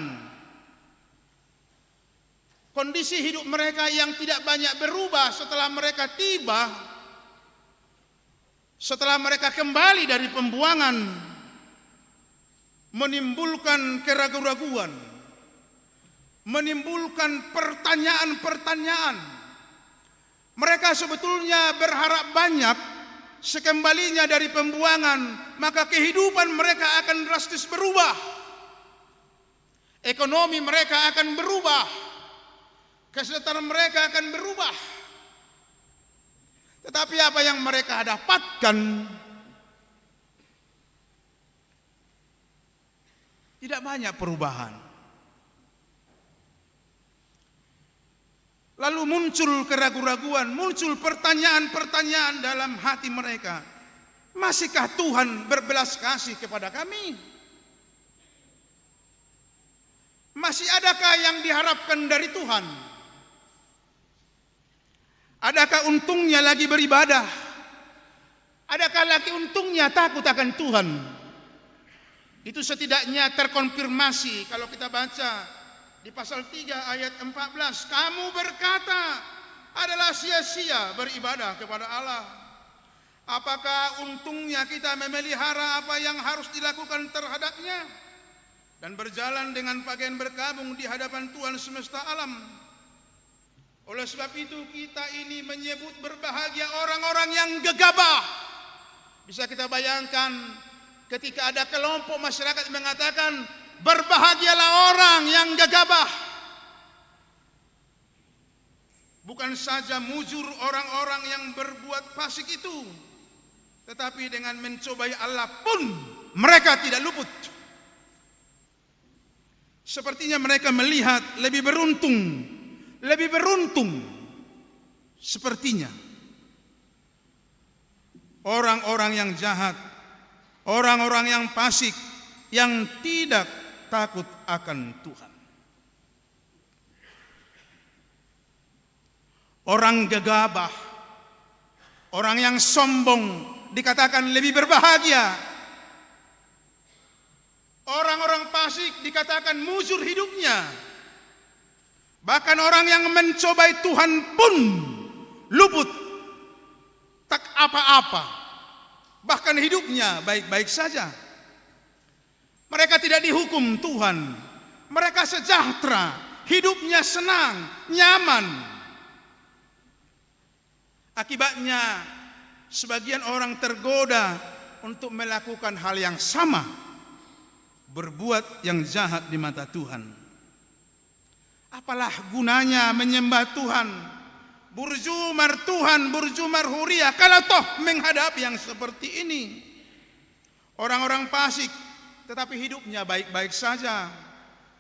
Kondisi hidup mereka yang tidak banyak berubah setelah mereka tiba, setelah mereka kembali dari pembuangan, menimbulkan keraguan-raguan, menimbulkan pertanyaan-pertanyaan. Mereka sebetulnya berharap banyak, sekembalinya dari pembuangan, maka kehidupan mereka akan drastis berubah. Ekonomi mereka akan berubah. Kesejahteraan mereka akan berubah. Tetapi apa yang mereka dapatkan tidak banyak perubahan. Lalu muncul keraguan-raguan, muncul pertanyaan-pertanyaan dalam hati mereka. Masihkah Tuhan berbelas kasih kepada kami? Masih adakah yang diharapkan dari Tuhan? Adakah untungnya lagi beribadah? Adakah lagi untungnya takut akan Tuhan? Itu setidaknya terkonfirmasi kalau kita baca di pasal 3 ayat 14. Kamu berkata adalah sia-sia beribadah kepada Allah. Apakah untungnya kita memelihara apa yang harus dilakukan terhadapnya dan berjalan dengan pakaian berkabung di hadapan Tuhan semesta alam? Oleh sebab itu kita ini menyebut berbahagia orang-orang yang gegabah. Bisa kita bayangkan ketika ada kelompok masyarakat mengatakan berbahagialah orang yang gegabah. Bukan saja mujur orang-orang yang berbuat fasik itu, tetapi dengan mencobai Allah pun mereka tidak luput. Sepertinya mereka melihat lebih beruntung sepertinya orang-orang yang jahat, orang-orang yang fasik, yang tidak takut akan Tuhan. Orang gegabah, orang yang sombong dikatakan lebih berbahagia. Orang-orang fasik dikatakan mujur hidupnya. Bahkan orang yang mencobai Tuhan pun luput, tak apa-apa. Bahkan hidupnya baik-baik saja. Mereka tidak dihukum Tuhan. Mereka sejahtera, hidupnya senang, nyaman. Akibatnya sebagian orang tergoda untuk melakukan hal yang sama, berbuat yang jahat di mata Tuhan. Apalah gunanya menyembah Tuhan, burjumar Tuhan, burjumar huria, kalau toh menghadapi yang seperti ini. Orang-orang fasik tetapi hidupnya baik-baik saja.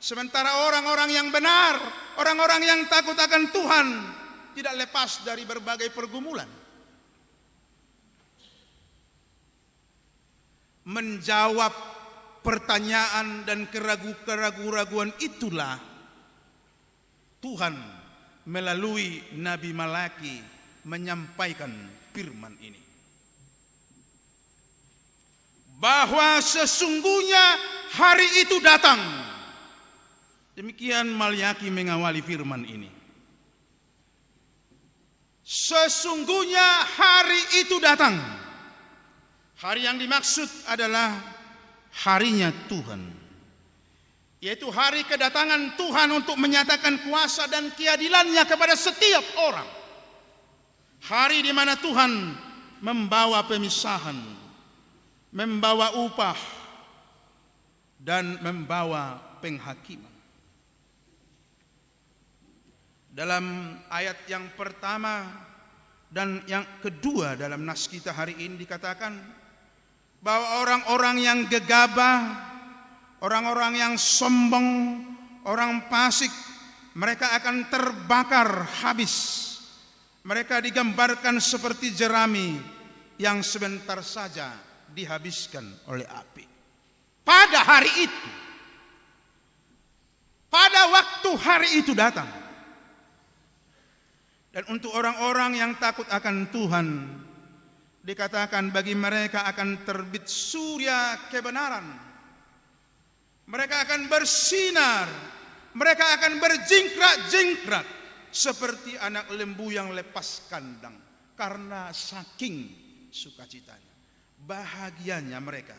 Sementara orang-orang yang benar, orang-orang yang takut akan Tuhan, tidak lepas dari berbagai pergumulan. Menjawab pertanyaan dan keraguan itulah Tuhan melalui Nabi Malaki menyampaikan firman ini. Bahwa sesungguhnya hari itu datang. Demikian Malaki mengawali firman ini. Sesungguhnya hari itu datang. Hari yang dimaksud adalah harinya Tuhan, yaitu hari kedatangan Tuhan untuk menyatakan kuasa dan keadilannya kepada setiap orang. Hari di mana Tuhan membawa pemisahan, membawa upah, dan membawa penghakiman. Dalam ayat yang pertama dan yang kedua dalam nas kita hari ini dikatakan bahwa orang-orang yang gegabah, orang-orang yang sombong, orang fasik, mereka akan terbakar habis. Mereka digambarkan seperti jerami yang sebentar saja dihabiskan oleh api. Pada hari itu, pada waktu hari itu datang. Dan untuk orang-orang yang takut akan Tuhan, dikatakan bagi mereka akan terbit surya kebenaran. Mereka akan bersinar, mereka akan berjingkrak-jingkrak seperti anak lembu yang lepas kandang, karena saking sukacitanya, bahagianya mereka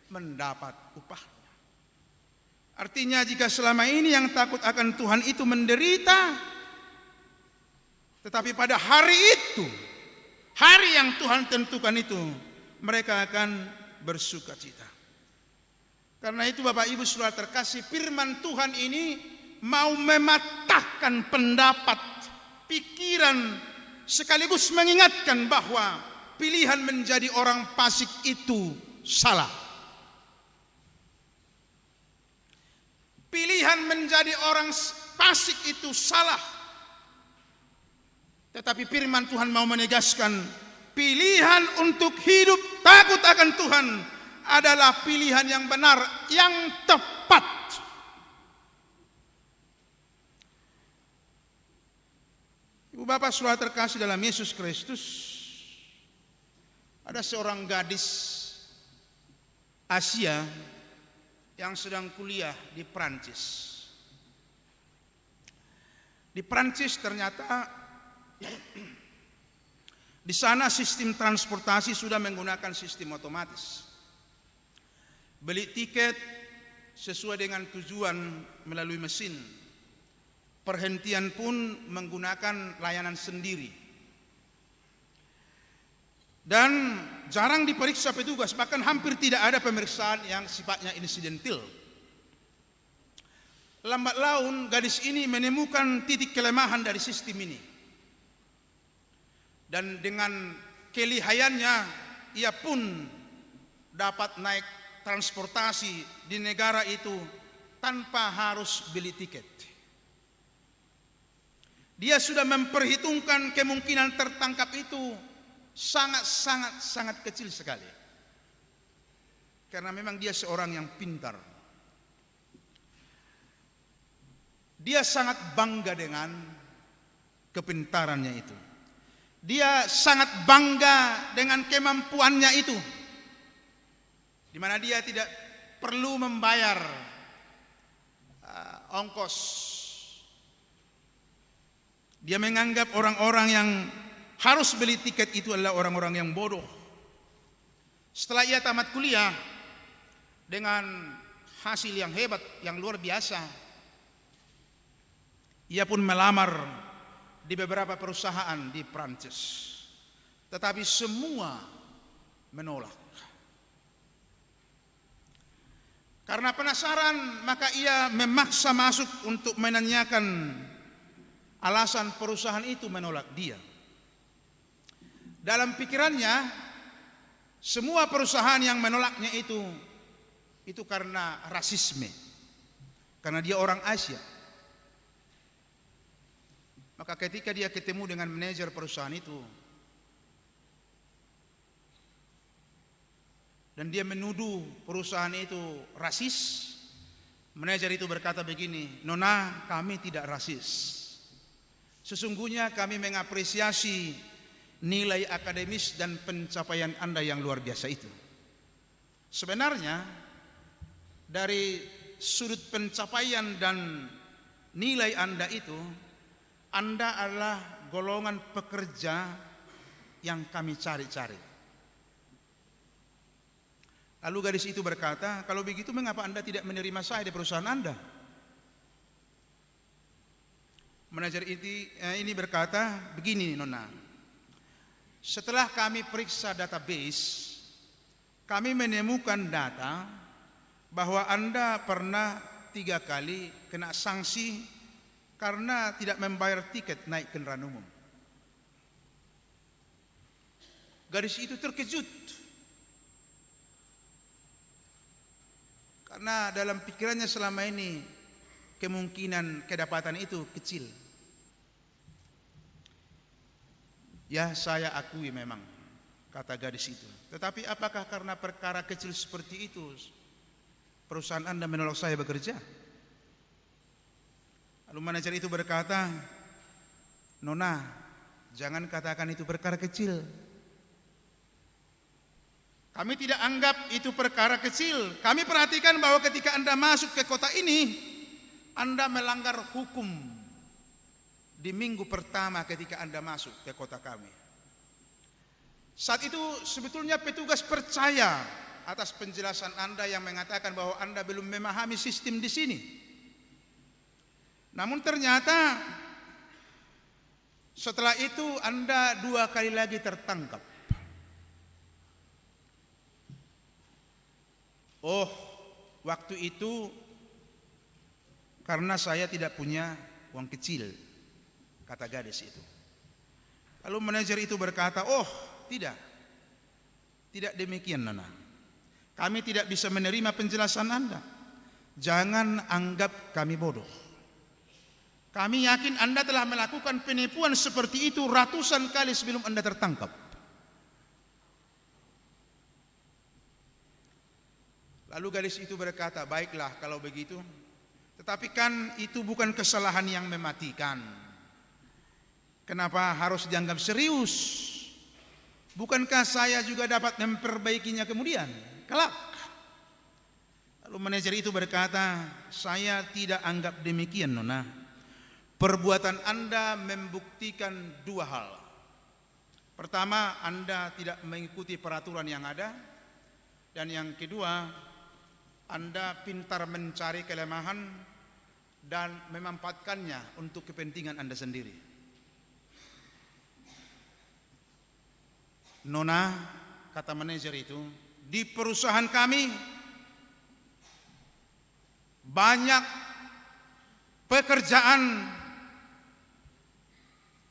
mendapat upahnya. Artinya jika selama ini yang takut akan Tuhan itu menderita, tetapi pada hari itu, hari yang Tuhan tentukan itu, mereka akan bersukacita. Karena itu Bapak Ibu Saudara terkasih, firman Tuhan ini mau mematahkan pendapat, pikiran, sekaligus mengingatkan bahwa pilihan menjadi orang fasik itu salah. Pilihan menjadi orang fasik itu salah. Tetapi firman Tuhan mau menegaskan, pilihan untuk hidup takut akan Tuhan adalah pilihan yang benar, yang tepat. Ibu bapak saudara terkasih dalam Yesus Kristus, ada seorang gadis Asia yang sedang kuliah di Prancis. Di Prancis ternyata di sana sistem transportasi sudah menggunakan sistem otomatis. Beli tiket sesuai dengan tujuan melalui mesin. Perhentian pun menggunakan layanan sendiri. Dan jarang diperiksa petugas, bahkan hampir tidak ada pemeriksaan yang sifatnya insidental. Lambat laun gadis ini menemukan titik kelemahan dari sistem ini. Dan dengan kelihayannya ia pun dapat naik transportasi di negara itu tanpa harus beli tiket. Dia sudah memperhitungkan kemungkinan tertangkap itu sangat kecil sekali. Karena memang dia seorang yang pintar. Dia sangat bangga dengan kepintarannya itu. Dia sangat bangga dengan kemampuannya itu, di mana dia tidak perlu membayar ongkos. Dia menganggap orang-orang yang harus beli tiket itu adalah orang-orang yang bodoh. Setelah ia tamat kuliah, dengan hasil yang hebat, yang luar biasa. Ia pun melamar di beberapa perusahaan di Prancis, tetapi semua menolak. Karena penasaran, maka ia memaksa masuk untuk menanyakan alasan perusahaan itu menolak dia. Dalam pikirannya, semua perusahaan yang menolaknya itu karena rasisme, karena dia orang Asia. Maka ketika dia ketemu dengan manajer perusahaan itu, dan dia menuduh perusahaan itu rasis, manajer itu berkata begini, "Nona, kami tidak rasis. Sesungguhnya kami mengapresiasi nilai akademis dan pencapaian Anda yang luar biasa itu. Sebenarnya dari sudut pencapaian dan nilai Anda itu, Anda adalah golongan pekerja yang kami cari-cari." Lalu gadis itu berkata, "Kalau begitu mengapa Anda tidak menerima saya di perusahaan Anda?" Manajer ini berkata, "Begini Nona, setelah kami periksa database, kami menemukan data bahwa Anda pernah 3 kali kena sanksi karena tidak membayar tiket naik kendaraan umum." Gadis itu terkejut, karena dalam pikirannya selama ini kemungkinan kedapatan itu kecil. "Ya, saya akui memang," kata gadis itu. "Tetapi apakah karena perkara kecil seperti itu perusahaan Anda menolak saya bekerja?" Lalu manajer itu berkata, "Nona, jangan katakan itu perkara kecil. Kami tidak anggap itu perkara kecil. Kami perhatikan bahwa ketika Anda masuk ke kota ini, Anda melanggar hukum di minggu pertama ketika Anda masuk ke kota kami. Saat itu sebetulnya petugas percaya atas penjelasan Anda yang mengatakan bahwa Anda belum memahami sistem di sini. Namun ternyata setelah itu Anda 2 kali lagi tertangkap. Oh, waktu itu karena saya tidak punya uang kecil," kata gadis itu. Lalu manajer itu berkata, "Oh, tidak demikian Nona. Kami tidak bisa menerima penjelasan Anda. Jangan anggap kami bodoh. Kami yakin Anda telah melakukan penipuan seperti itu ratusan kali sebelum Anda tertangkap." Lalu gadis itu berkata, "Baiklah kalau begitu. Tetapi kan itu bukan kesalahan yang mematikan. Kenapa harus dianggap serius? Bukankah saya juga dapat memperbaikinya kemudian, kelak?" Lalu manajer itu berkata, "Saya tidak anggap demikian Nona. Perbuatan Anda membuktikan 2 hal. Pertama, Anda tidak mengikuti peraturan yang ada. Dan yang kedua, Anda pintar mencari kelemahan dan memanfaatkannya untuk kepentingan Anda sendiri. Nona," kata manajer itu, "di perusahaan kami banyak pekerjaan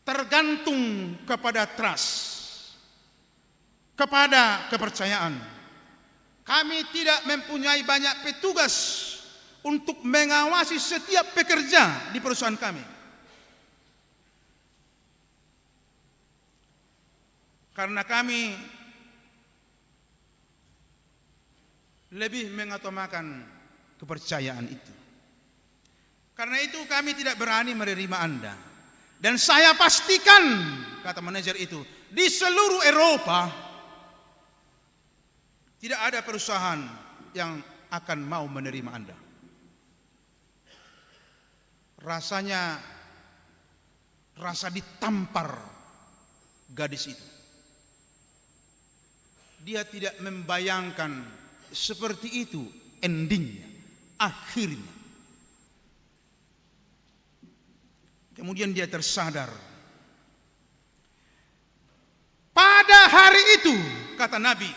tergantung kepada trust, kepada kepercayaan. Kami tidak mempunyai banyak petugas untuk mengawasi setiap pekerja di perusahaan kami. Karena kami lebih mengutamakan kepercayaan itu. Karena itu kami tidak berani menerima Anda. Dan saya pastikan," kata manajer itu, "di seluruh Eropa tidak ada perusahaan yang akan mau menerima Anda." Rasanya rasa ditampar gadis itu. Dia tidak membayangkan seperti itu endingnya akhirnya. Kemudian dia tersadar. Pada hari itu, kata Nabi,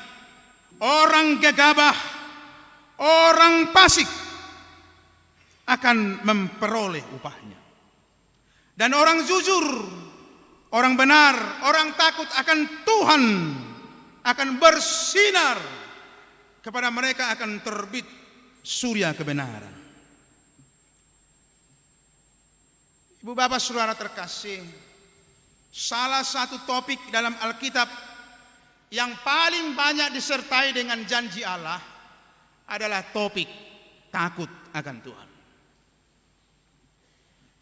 orang gegabah, orang fasik akan memperoleh upahnya. Dan orang jujur, orang benar, orang takut akan Tuhan akan bersinar. Kepada mereka akan terbit surya kebenaran. Ibu bapak saudara terkasih, salah satu topik dalam Alkitab yang paling banyak disertai dengan janji Allah adalah topik takut akan Tuhan.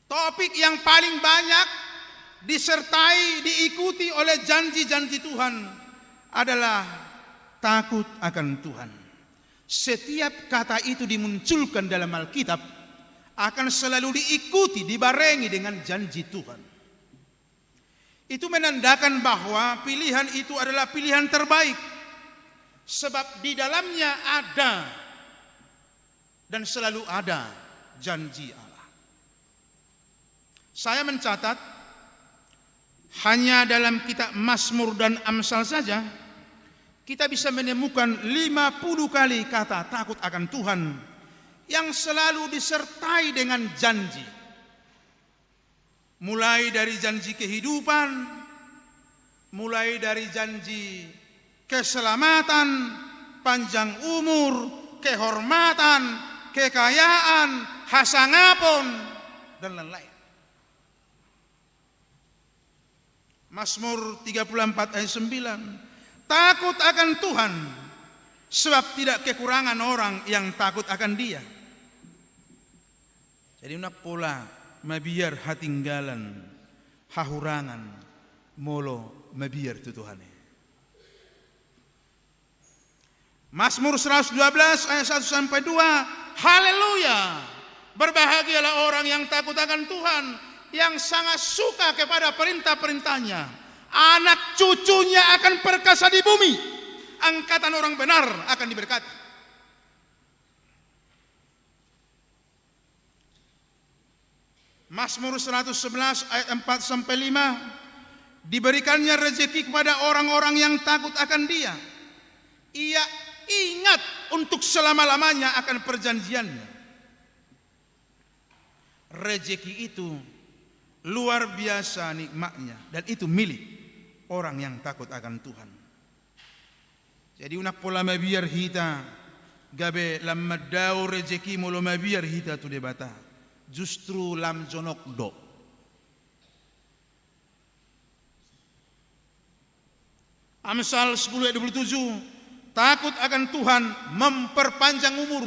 Topik yang paling banyak disertai, diikuti oleh janji-janji Tuhan adalah takut akan Tuhan. Setiap kata itu dimunculkan dalam Alkitab akan selalu diikuti, dibarengi dengan janji Tuhan. Itu menandakan bahwa pilihan itu adalah pilihan terbaik. Sebab di dalamnya ada dan selalu ada janji Allah. Saya mencatat hanya dalam kitab Mazmur dan Amsal saja kita bisa menemukan 50 kali kata takut akan Tuhan yang selalu disertai dengan janji. Mulai dari janji kehidupan, mulai dari janji keselamatan, panjang umur, kehormatan, kekayaan, hasangapun, dan lain-lain. Mazmur 34 ayat 9. Takut akan Tuhan, sebab tidak kekurangan orang yang takut akan Dia. Jadi nak pola mabiar hatinggalan, hahurangan, molo mabiar tu Tuhan. Mazmur 112 ayat 1 sampai 2. Haleluya! Berbahagialah orang yang takut akan Tuhan, yang sangat suka kepada perintah-perintahnya. Anak cucunya akan perkasa di bumi. Angkatan orang benar akan diberkati. Mazmur 111 ayat 4 sampai 5. Diberikannya rezeki kepada orang-orang yang takut akan Dia. Ia ingat untuk selama-lamanya akan perjanjiannya. Rezeki itu luar biasa nikmatnya, dan itu milik orang yang takut akan Tuhan. Jadi unak pola mabiar hita gabe lam madau rezeki molo mabiar hita tu debata. Justru lam jonok do. Amsal 10 ayat 27. Takut akan Tuhan memperpanjang umur.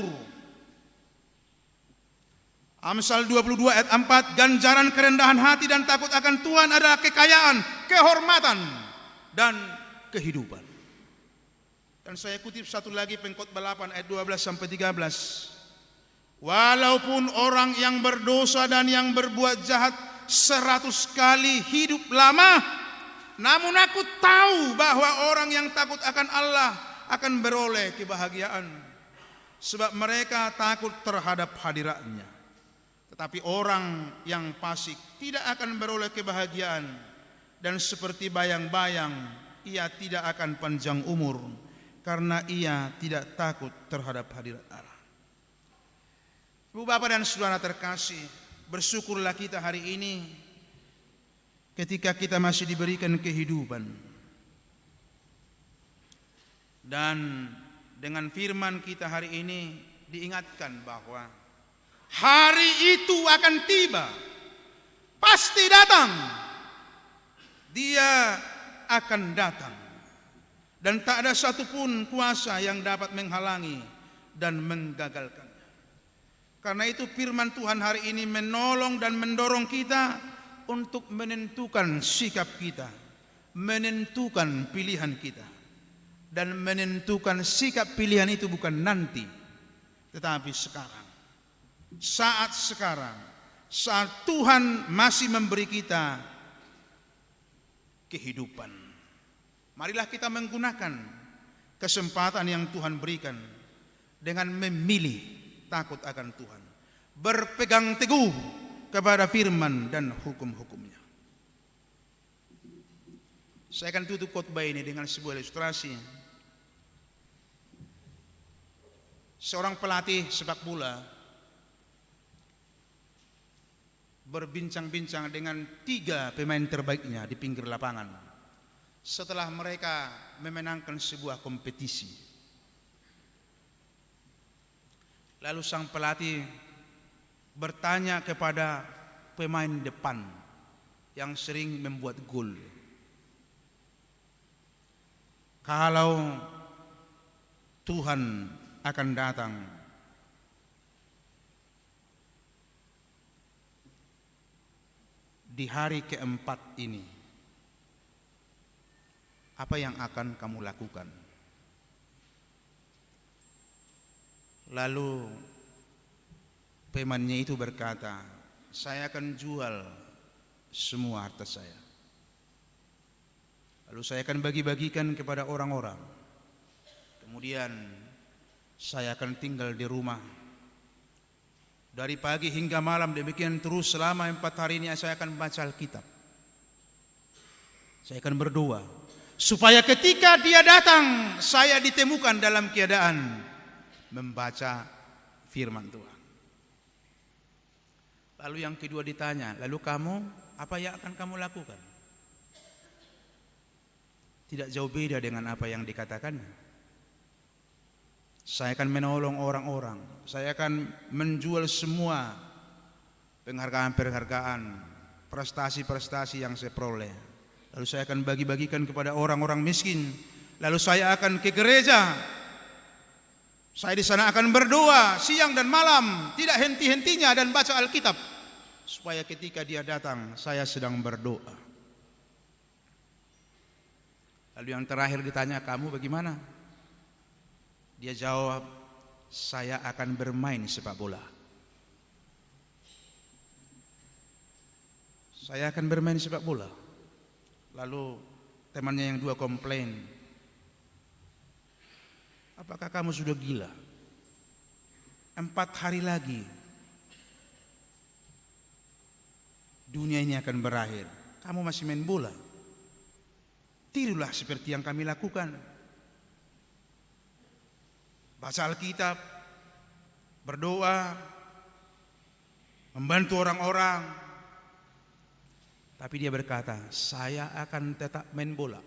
Amsal 22 ayat 4, ganjaran kerendahan hati dan takut akan Tuhan adalah kekayaan, kehormatan, dan kehidupan. Dan saya kutip satu lagi Pengkhotbah 8 ayat 12 sampai 13. Walaupun orang yang berdosa dan yang berbuat jahat 100 kali hidup lama, namun aku tahu bahwa orang yang takut akan Allah akan beroleh kebahagiaan. Sebab mereka takut terhadap hadiratnya. Tetapi orang yang fasik tidak akan beroleh kebahagiaan, dan seperti bayang-bayang ia tidak akan panjang umur karena ia tidak takut terhadap hadirat Allah. Ibu bapak dan saudara terkasih, bersyukurlah kita hari ini ketika kita masih diberikan kehidupan. Dan dengan firman kita hari ini diingatkan bahwa hari itu akan tiba, pasti datang. Dia akan datang, dan tak ada satupun kuasa yang dapat menghalangi dan menggagalkannya. Karena itu firman Tuhan hari ini menolong dan mendorong kita untuk menentukan sikap kita, menentukan pilihan kita, dan menentukan sikap pilihan itu bukan nanti, tetapi sekarang. Saat sekarang, saat Tuhan masih memberi kita kehidupan. Marilah kita menggunakan kesempatan yang Tuhan berikan dengan memilih takut akan Tuhan, berpegang teguh kepada firman dan hukum-hukumnya. Saya akan tutup khotbah ini dengan sebuah ilustrasi. Seorang pelatih sepak bola berbincang-bincang dengan 3 pemain terbaiknya di pinggir lapangan setelah mereka memenangkan sebuah kompetisi. Lalu sang pelatih bertanya kepada pemain depan yang sering membuat gol, kalau Tuhan akan datang di hari keempat ini, apa yang akan kamu lakukan? Lalu pemainnya itu berkata, saya akan jual semua harta saya. Lalu saya akan bagi-bagikan kepada orang-orang. Kemudian saya akan tinggal di rumah dari pagi hingga malam, demikian terus selama 4 hari ini. Saya akan membaca Alkitab. Saya akan berdoa supaya ketika dia datang, saya ditemukan dalam keadaan membaca firman Tuhan. Lalu yang kedua ditanya, lalu kamu, apa yang akan kamu lakukan? Tidak jauh beda dengan apa yang dikatakannya. Saya akan menolong orang-orang, saya akan menjual semua penghargaan-penghargaan, prestasi-prestasi yang saya peroleh. Lalu saya akan bagi-bagikan kepada orang-orang miskin. Lalu saya akan ke gereja. Saya di sana akan berdoa siang dan malam, tidak henti-hentinya, dan baca Alkitab, supaya ketika dia datang, saya sedang berdoa. Lalu yang terakhir ditanya, kamu bagaimana? Dia jawab, saya akan bermain sepak bola. Saya akan bermain sepak bola. Lalu temannya yang 2 komplain, apakah kamu sudah gila? 4 hari lagi dunia ini akan berakhir, kamu masih main bola? Tirulah seperti yang kami lakukan. Baca Alkitab, berdoa, membantu orang-orang. Tapi dia berkata, saya akan tetap main bola.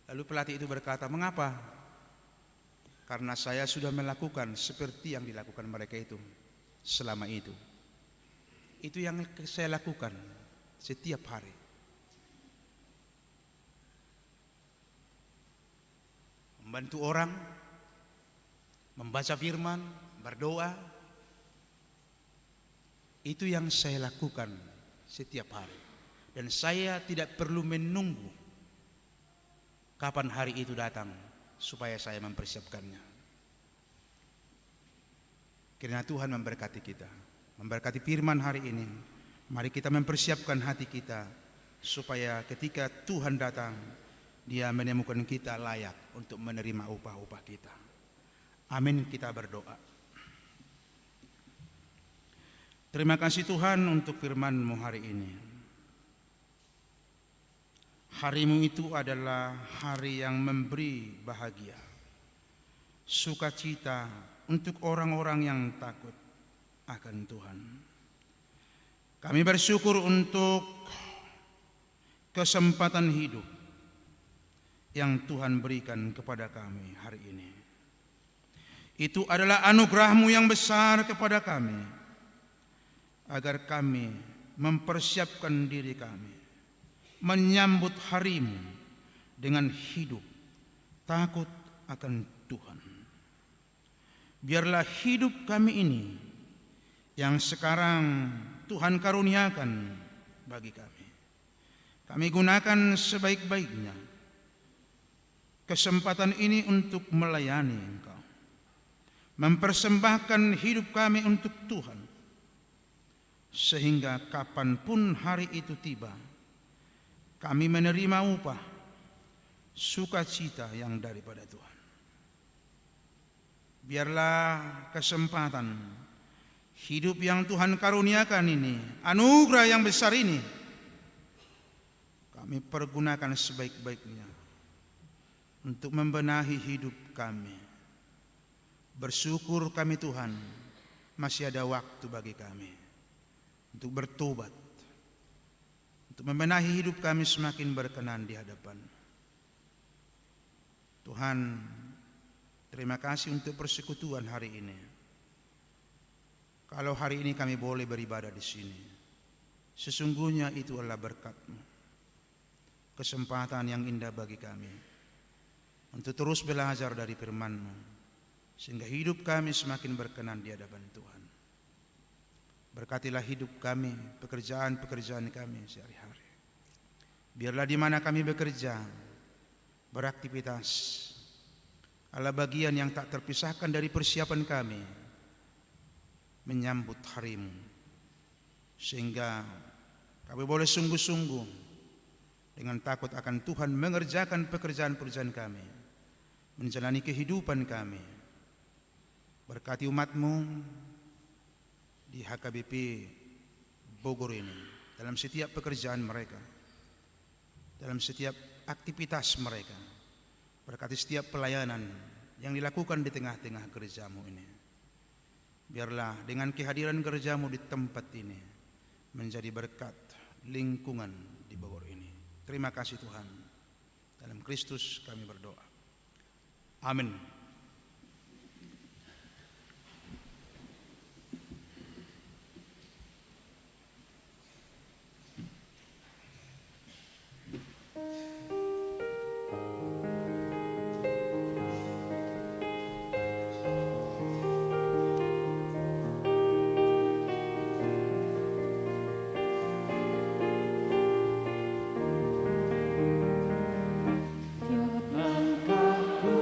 Lalu pelatih itu berkata, mengapa? Karena saya sudah melakukan seperti yang dilakukan mereka itu selama itu. Itu yang saya lakukan setiap hari. Membantu orang, membaca firman, berdoa. Itu yang saya lakukan setiap hari. Dan saya tidak perlu menunggu kapan hari itu datang supaya saya mempersiapkannya. Kiranya Tuhan memberkati kita, memberkati firman hari ini. Mari kita mempersiapkan hati kita supaya ketika Tuhan datang, Dia menemukan kita layak untuk menerima upah-upah kita. Amin, kita berdoa. Terima kasih Tuhan untuk firman-Mu hari ini. Hari-Mu itu adalah hari yang memberi bahagia, sukacita untuk orang-orang yang takut akan Tuhan. Kami bersyukur untuk kesempatan hidup yang Tuhan berikan kepada kami hari ini. Itu adalah anugerah-Mu yang besar kepada kami, agar kami mempersiapkan diri kami menyambut hari-Mu dengan hidup takut akan Tuhan. Biarlah hidup kami ini yang sekarang Tuhan karuniakan bagi kami, kami gunakan sebaik-baiknya kesempatan ini untuk melayani Engkau, mempersembahkan hidup kami untuk Tuhan, sehingga kapanpun hari itu tiba, kami menerima upah sukacita yang daripada Tuhan. biarlah kesempatan hidup yang Tuhan karuniakan ini, anugerah yang besar ini, kami pergunakan sebaik-baiknya untuk membenahi hidup kami. Bersyukur kami Tuhan, masih ada waktu bagi kami untuk bertobat, untuk membenahi hidup kami semakin berkenan di hadapan Tuhan. Terima kasih untuk persekutuan hari ini. Kalau hari ini kami boleh beribadah di sini, sesungguhnya itu adalah berkat-Mu, kesempatan yang indah bagi kami untuk terus belajar dari firman-Mu, sehingga hidup kami semakin berkenan di hadapan Tuhan. Berkatilah hidup kami, pekerjaan-pekerjaan kami sehari-hari. Biarlah di mana kami bekerja, beraktivitas, adalah bagian yang tak terpisahkan dari persiapan kami menyambut hari-Mu, sehingga kami boleh sungguh-sungguh dengan takut akan Tuhan mengerjakan pekerjaan-pekerjaan kami, menjalani kehidupan kami. Berkati umat-Mu di HKBP Bogor ini, dalam setiap pekerjaan mereka, dalam setiap aktivitas mereka. Berkati setiap pelayanan yang dilakukan di tengah-tengah gereja-Mu ini. Biarlah dengan kehadiran gereja-Mu di tempat ini menjadi berkat lingkungan di Bogor ini. Terima kasih Tuhan. Dalam Kristus kami berdoa. Amin. Tiap langkahku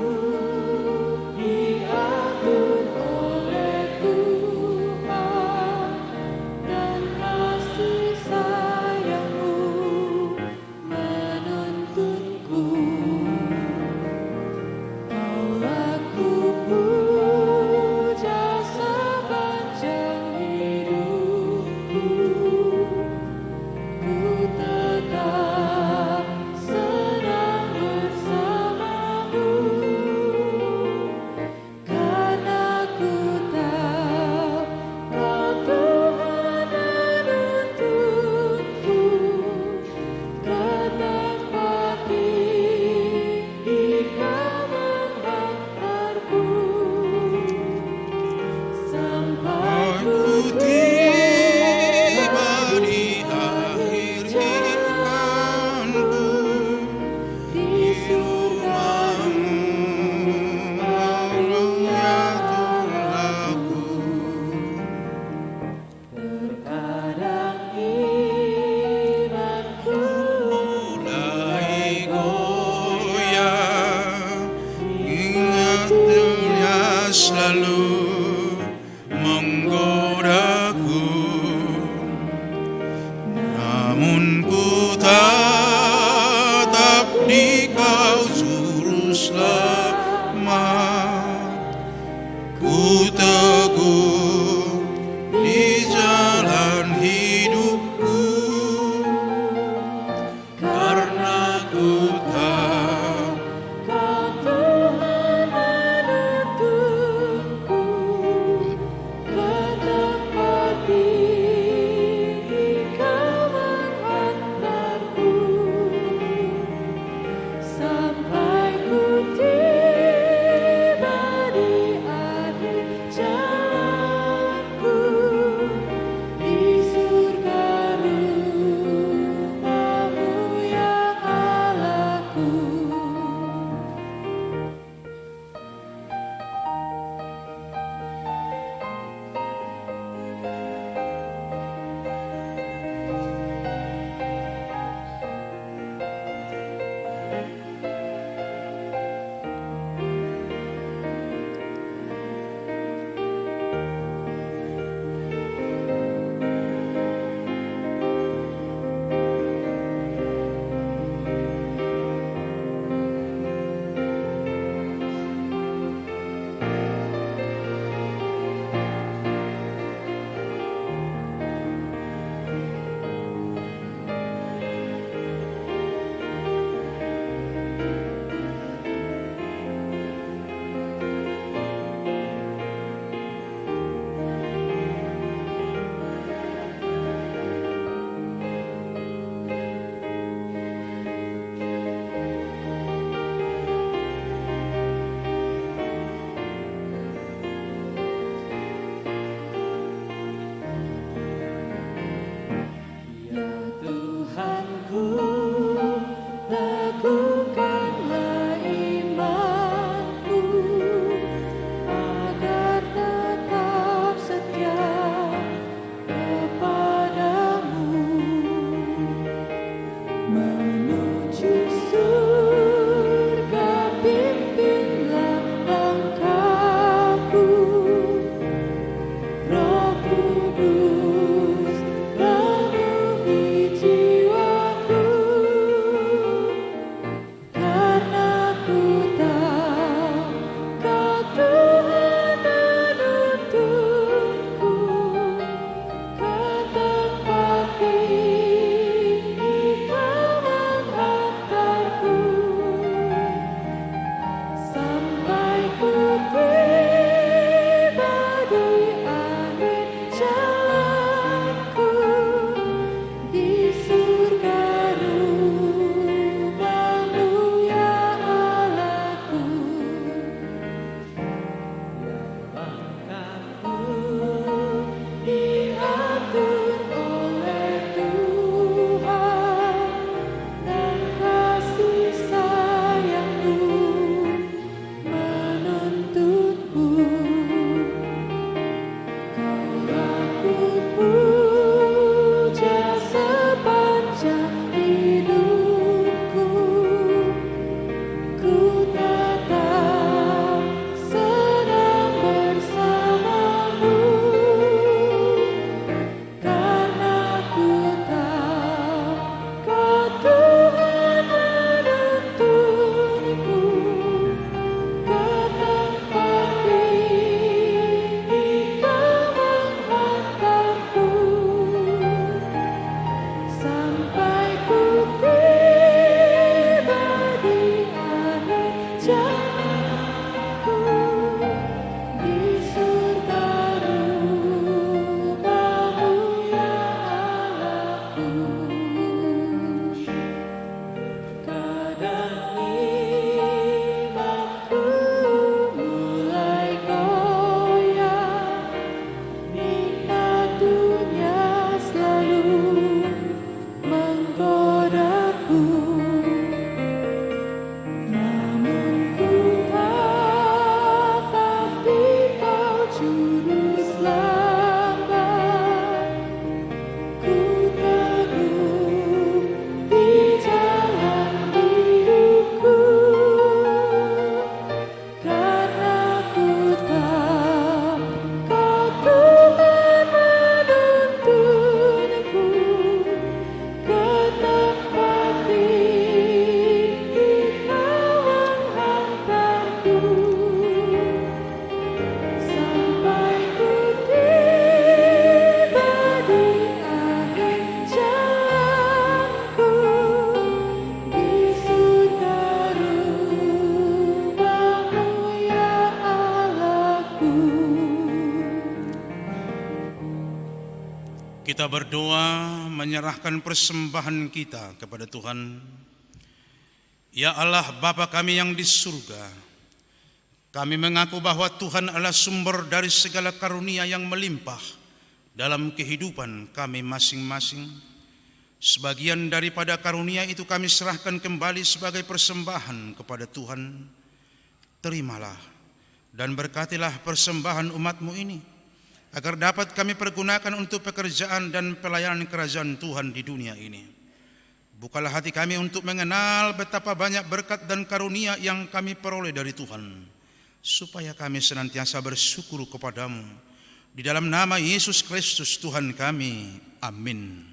kita berdoa menyerahkan persembahan kita kepada Tuhan. Ya Allah, Bapa kami yang di surga, kami mengaku bahwa Tuhan adalah sumber dari segala karunia yang melimpah dalam kehidupan kami masing-masing. Sebagian daripada karunia itu kami serahkan kembali sebagai persembahan kepada Tuhan. Terimalah dan berkatilah persembahan umat-Mu ini, agar dapat kami pergunakan untuk pekerjaan dan pelayanan kerajaan Tuhan di dunia ini. Bukalah hati kami untuk mengenal betapa banyak berkat dan karunia yang kami peroleh dari Tuhan, supaya kami senantiasa bersyukur kepadamu. Di dalam nama Yesus Kristus Tuhan kami. Amin.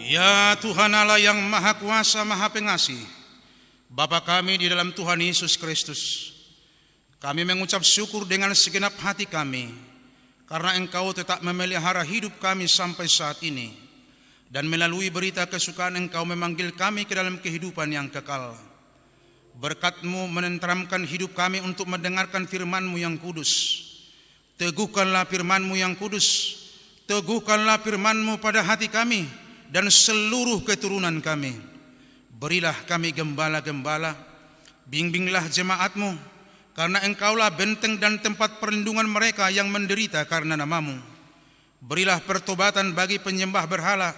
Ya Tuhan Allah yang Maha Kuasa, Maha Pengasih, Bapa kami di dalam Tuhan Yesus Kristus, kami mengucap syukur dengan segenap hati kami, karena Engkau tetap memelihara hidup kami sampai saat ini, dan melalui berita kesukaan Engkau memanggil kami ke dalam kehidupan yang kekal. Berkat-Mu menenteramkan hidup kami untuk mendengarkan firman-Mu yang kudus. Teguhkanlah firman-Mu yang kudus, teguhkanlah firman-Mu pada hati kami dan seluruh keturunan kami. Berilah kami gembala-gembala, bimbinglah jemaat-Mu, karena Engkaulah benteng dan tempat perlindungan mereka yang menderita karena nama-Mu. Berilah pertobatan bagi penyembah berhala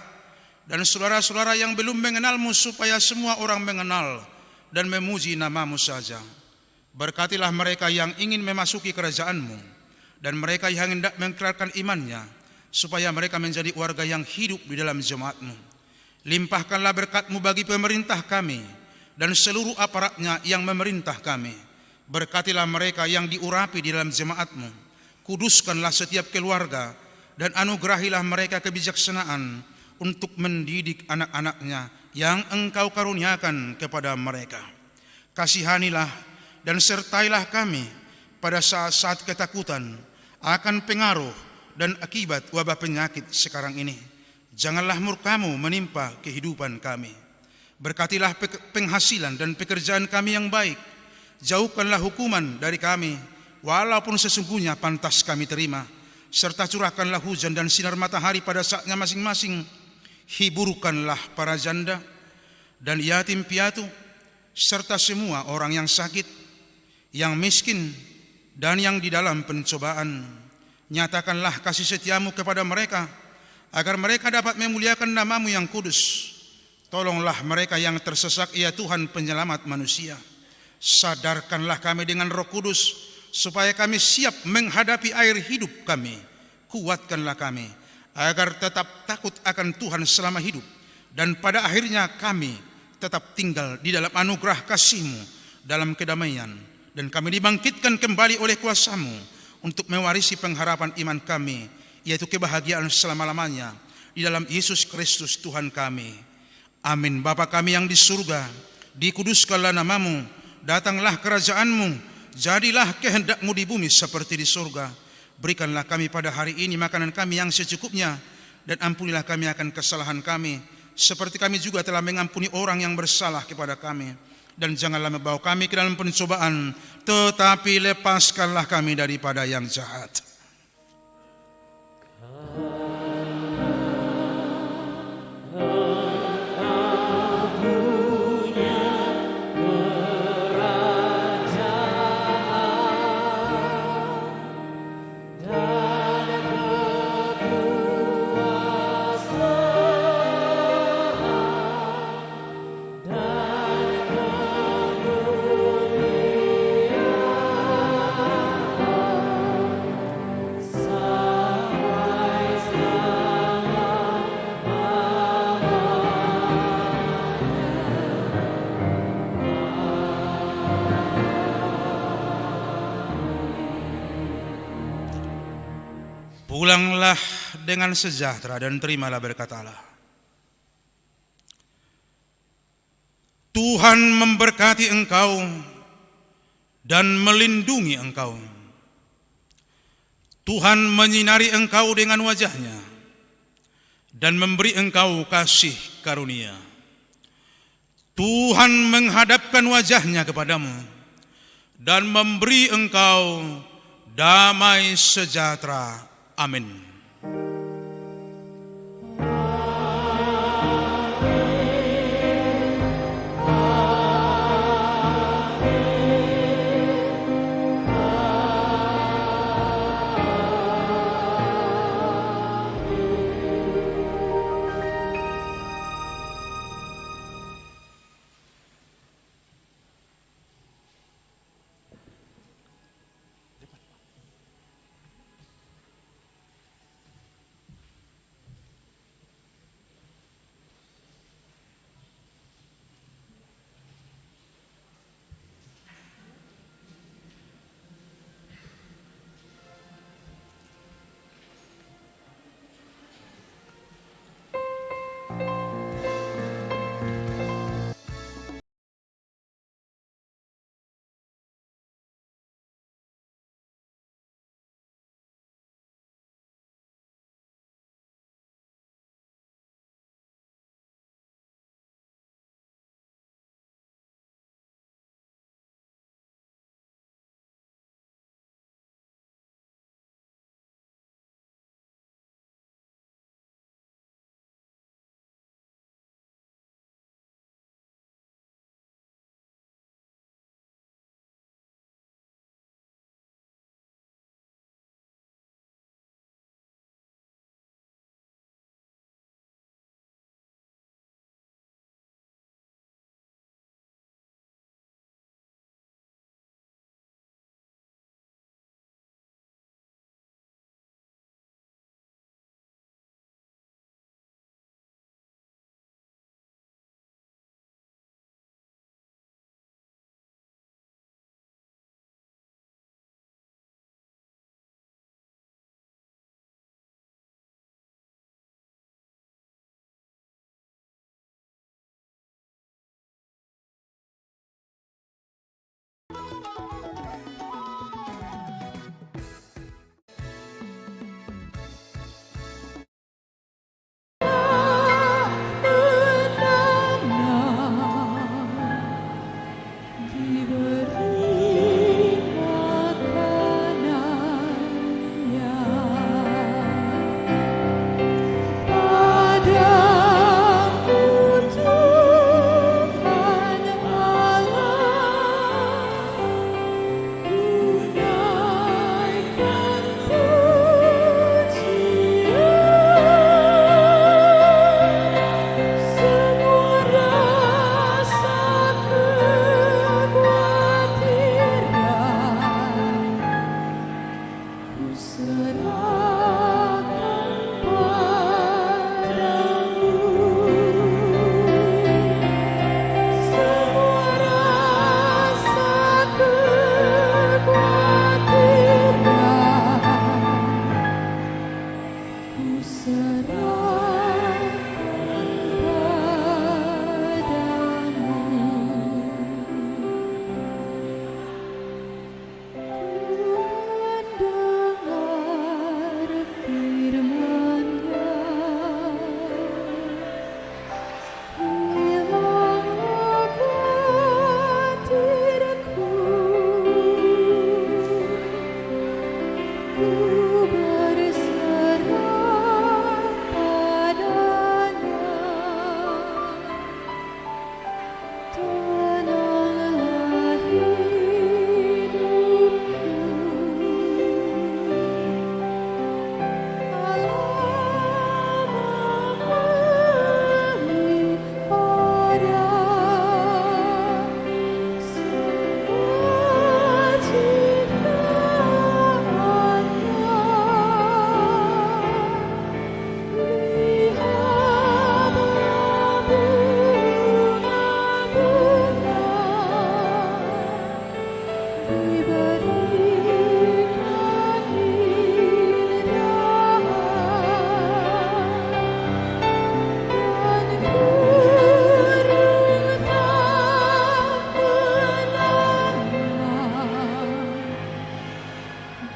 dan saudara-saudara yang belum mengenal-Mu, supaya semua orang mengenal dan memuji nama-Mu saja. Berkatilah mereka yang ingin memasuki kerajaan-Mu, dan mereka yang hendak mengikrarkan imannya, supaya mereka menjadi warga yang hidup di dalam jemaat-Mu. Limpahkanlah berkat-Mu bagi pemerintah kami dan seluruh aparatnya yang memerintah kami. Berkatilah mereka yang diurapi di dalam jemaat-Mu. Kuduskanlah setiap keluarga dan anugerahilah mereka kebijaksanaan untuk mendidik anak-anaknya yang Engkau karuniakan kepada mereka. Kasihanilah dan sertailah kami pada saat-saat ketakutan akan pengaruh dan akibat wabah penyakit sekarang ini. Janganlah murka-Mu menimpa kehidupan kami. Berkatilah penghasilan dan pekerjaan kami yang baik. Jauhkanlah hukuman dari kami, walaupun sesungguhnya pantas kami terima. Serta curahkanlah hujan dan sinar matahari pada saatnya masing-masing. Hiburkanlah para janda dan yatim piatu, serta semua orang yang sakit, yang miskin, dan yang di dalam pencobaan. Nyatakanlah kasih setia-Mu kepada mereka, agar mereka dapat memuliakan nama-Mu yang kudus. Tolonglah mereka yang tersesat, ya Tuhan penyelamat manusia. Sadarkanlah kami dengan Roh Kudus, supaya kami siap menghadapi air hidup kami. Kuatkanlah kami, agar tetap takut akan Tuhan selama hidup, dan pada akhirnya kami tetap tinggal di dalam anugerah kasih-Mu dalam kedamaian, dan kami dibangkitkan kembali oleh kuasa-Mu untuk mewarisi pengharapan iman kami, yaitu kebahagiaan selama-lamanya di dalam Yesus Kristus Tuhan kami. Amin. Bapa kami yang di surga, dikuduskanlah nama-Mu, datanglah kerajaan-Mu, jadilah kehendak-Mu di bumi seperti di surga. Berikanlah kami pada hari ini makanan kami yang secukupnya, dan ampunilah kami akan kesalahan kami, seperti kami juga telah mengampuni orang yang bersalah kepada kami. Dan janganlah membawa kami ke dalam pencobaan, tetapi lepaskanlah kami daripada yang jahat. Pulanglah dengan sejahtera dan terimalah berkat Allah. Tuhan memberkati engkau dan melindungi engkau. Tuhan menyinari engkau dengan wajah-Nya dan memberi engkau kasih karunia. Tuhan menghadapkan wajah-Nya kepadamu dan memberi engkau damai sejahtera. Amin.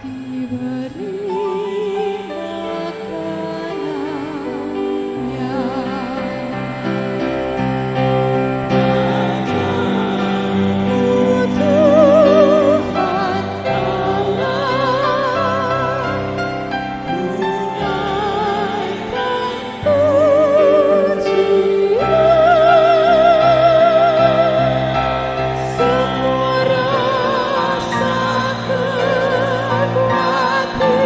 diberi makanannya. Semua rasa kekuatan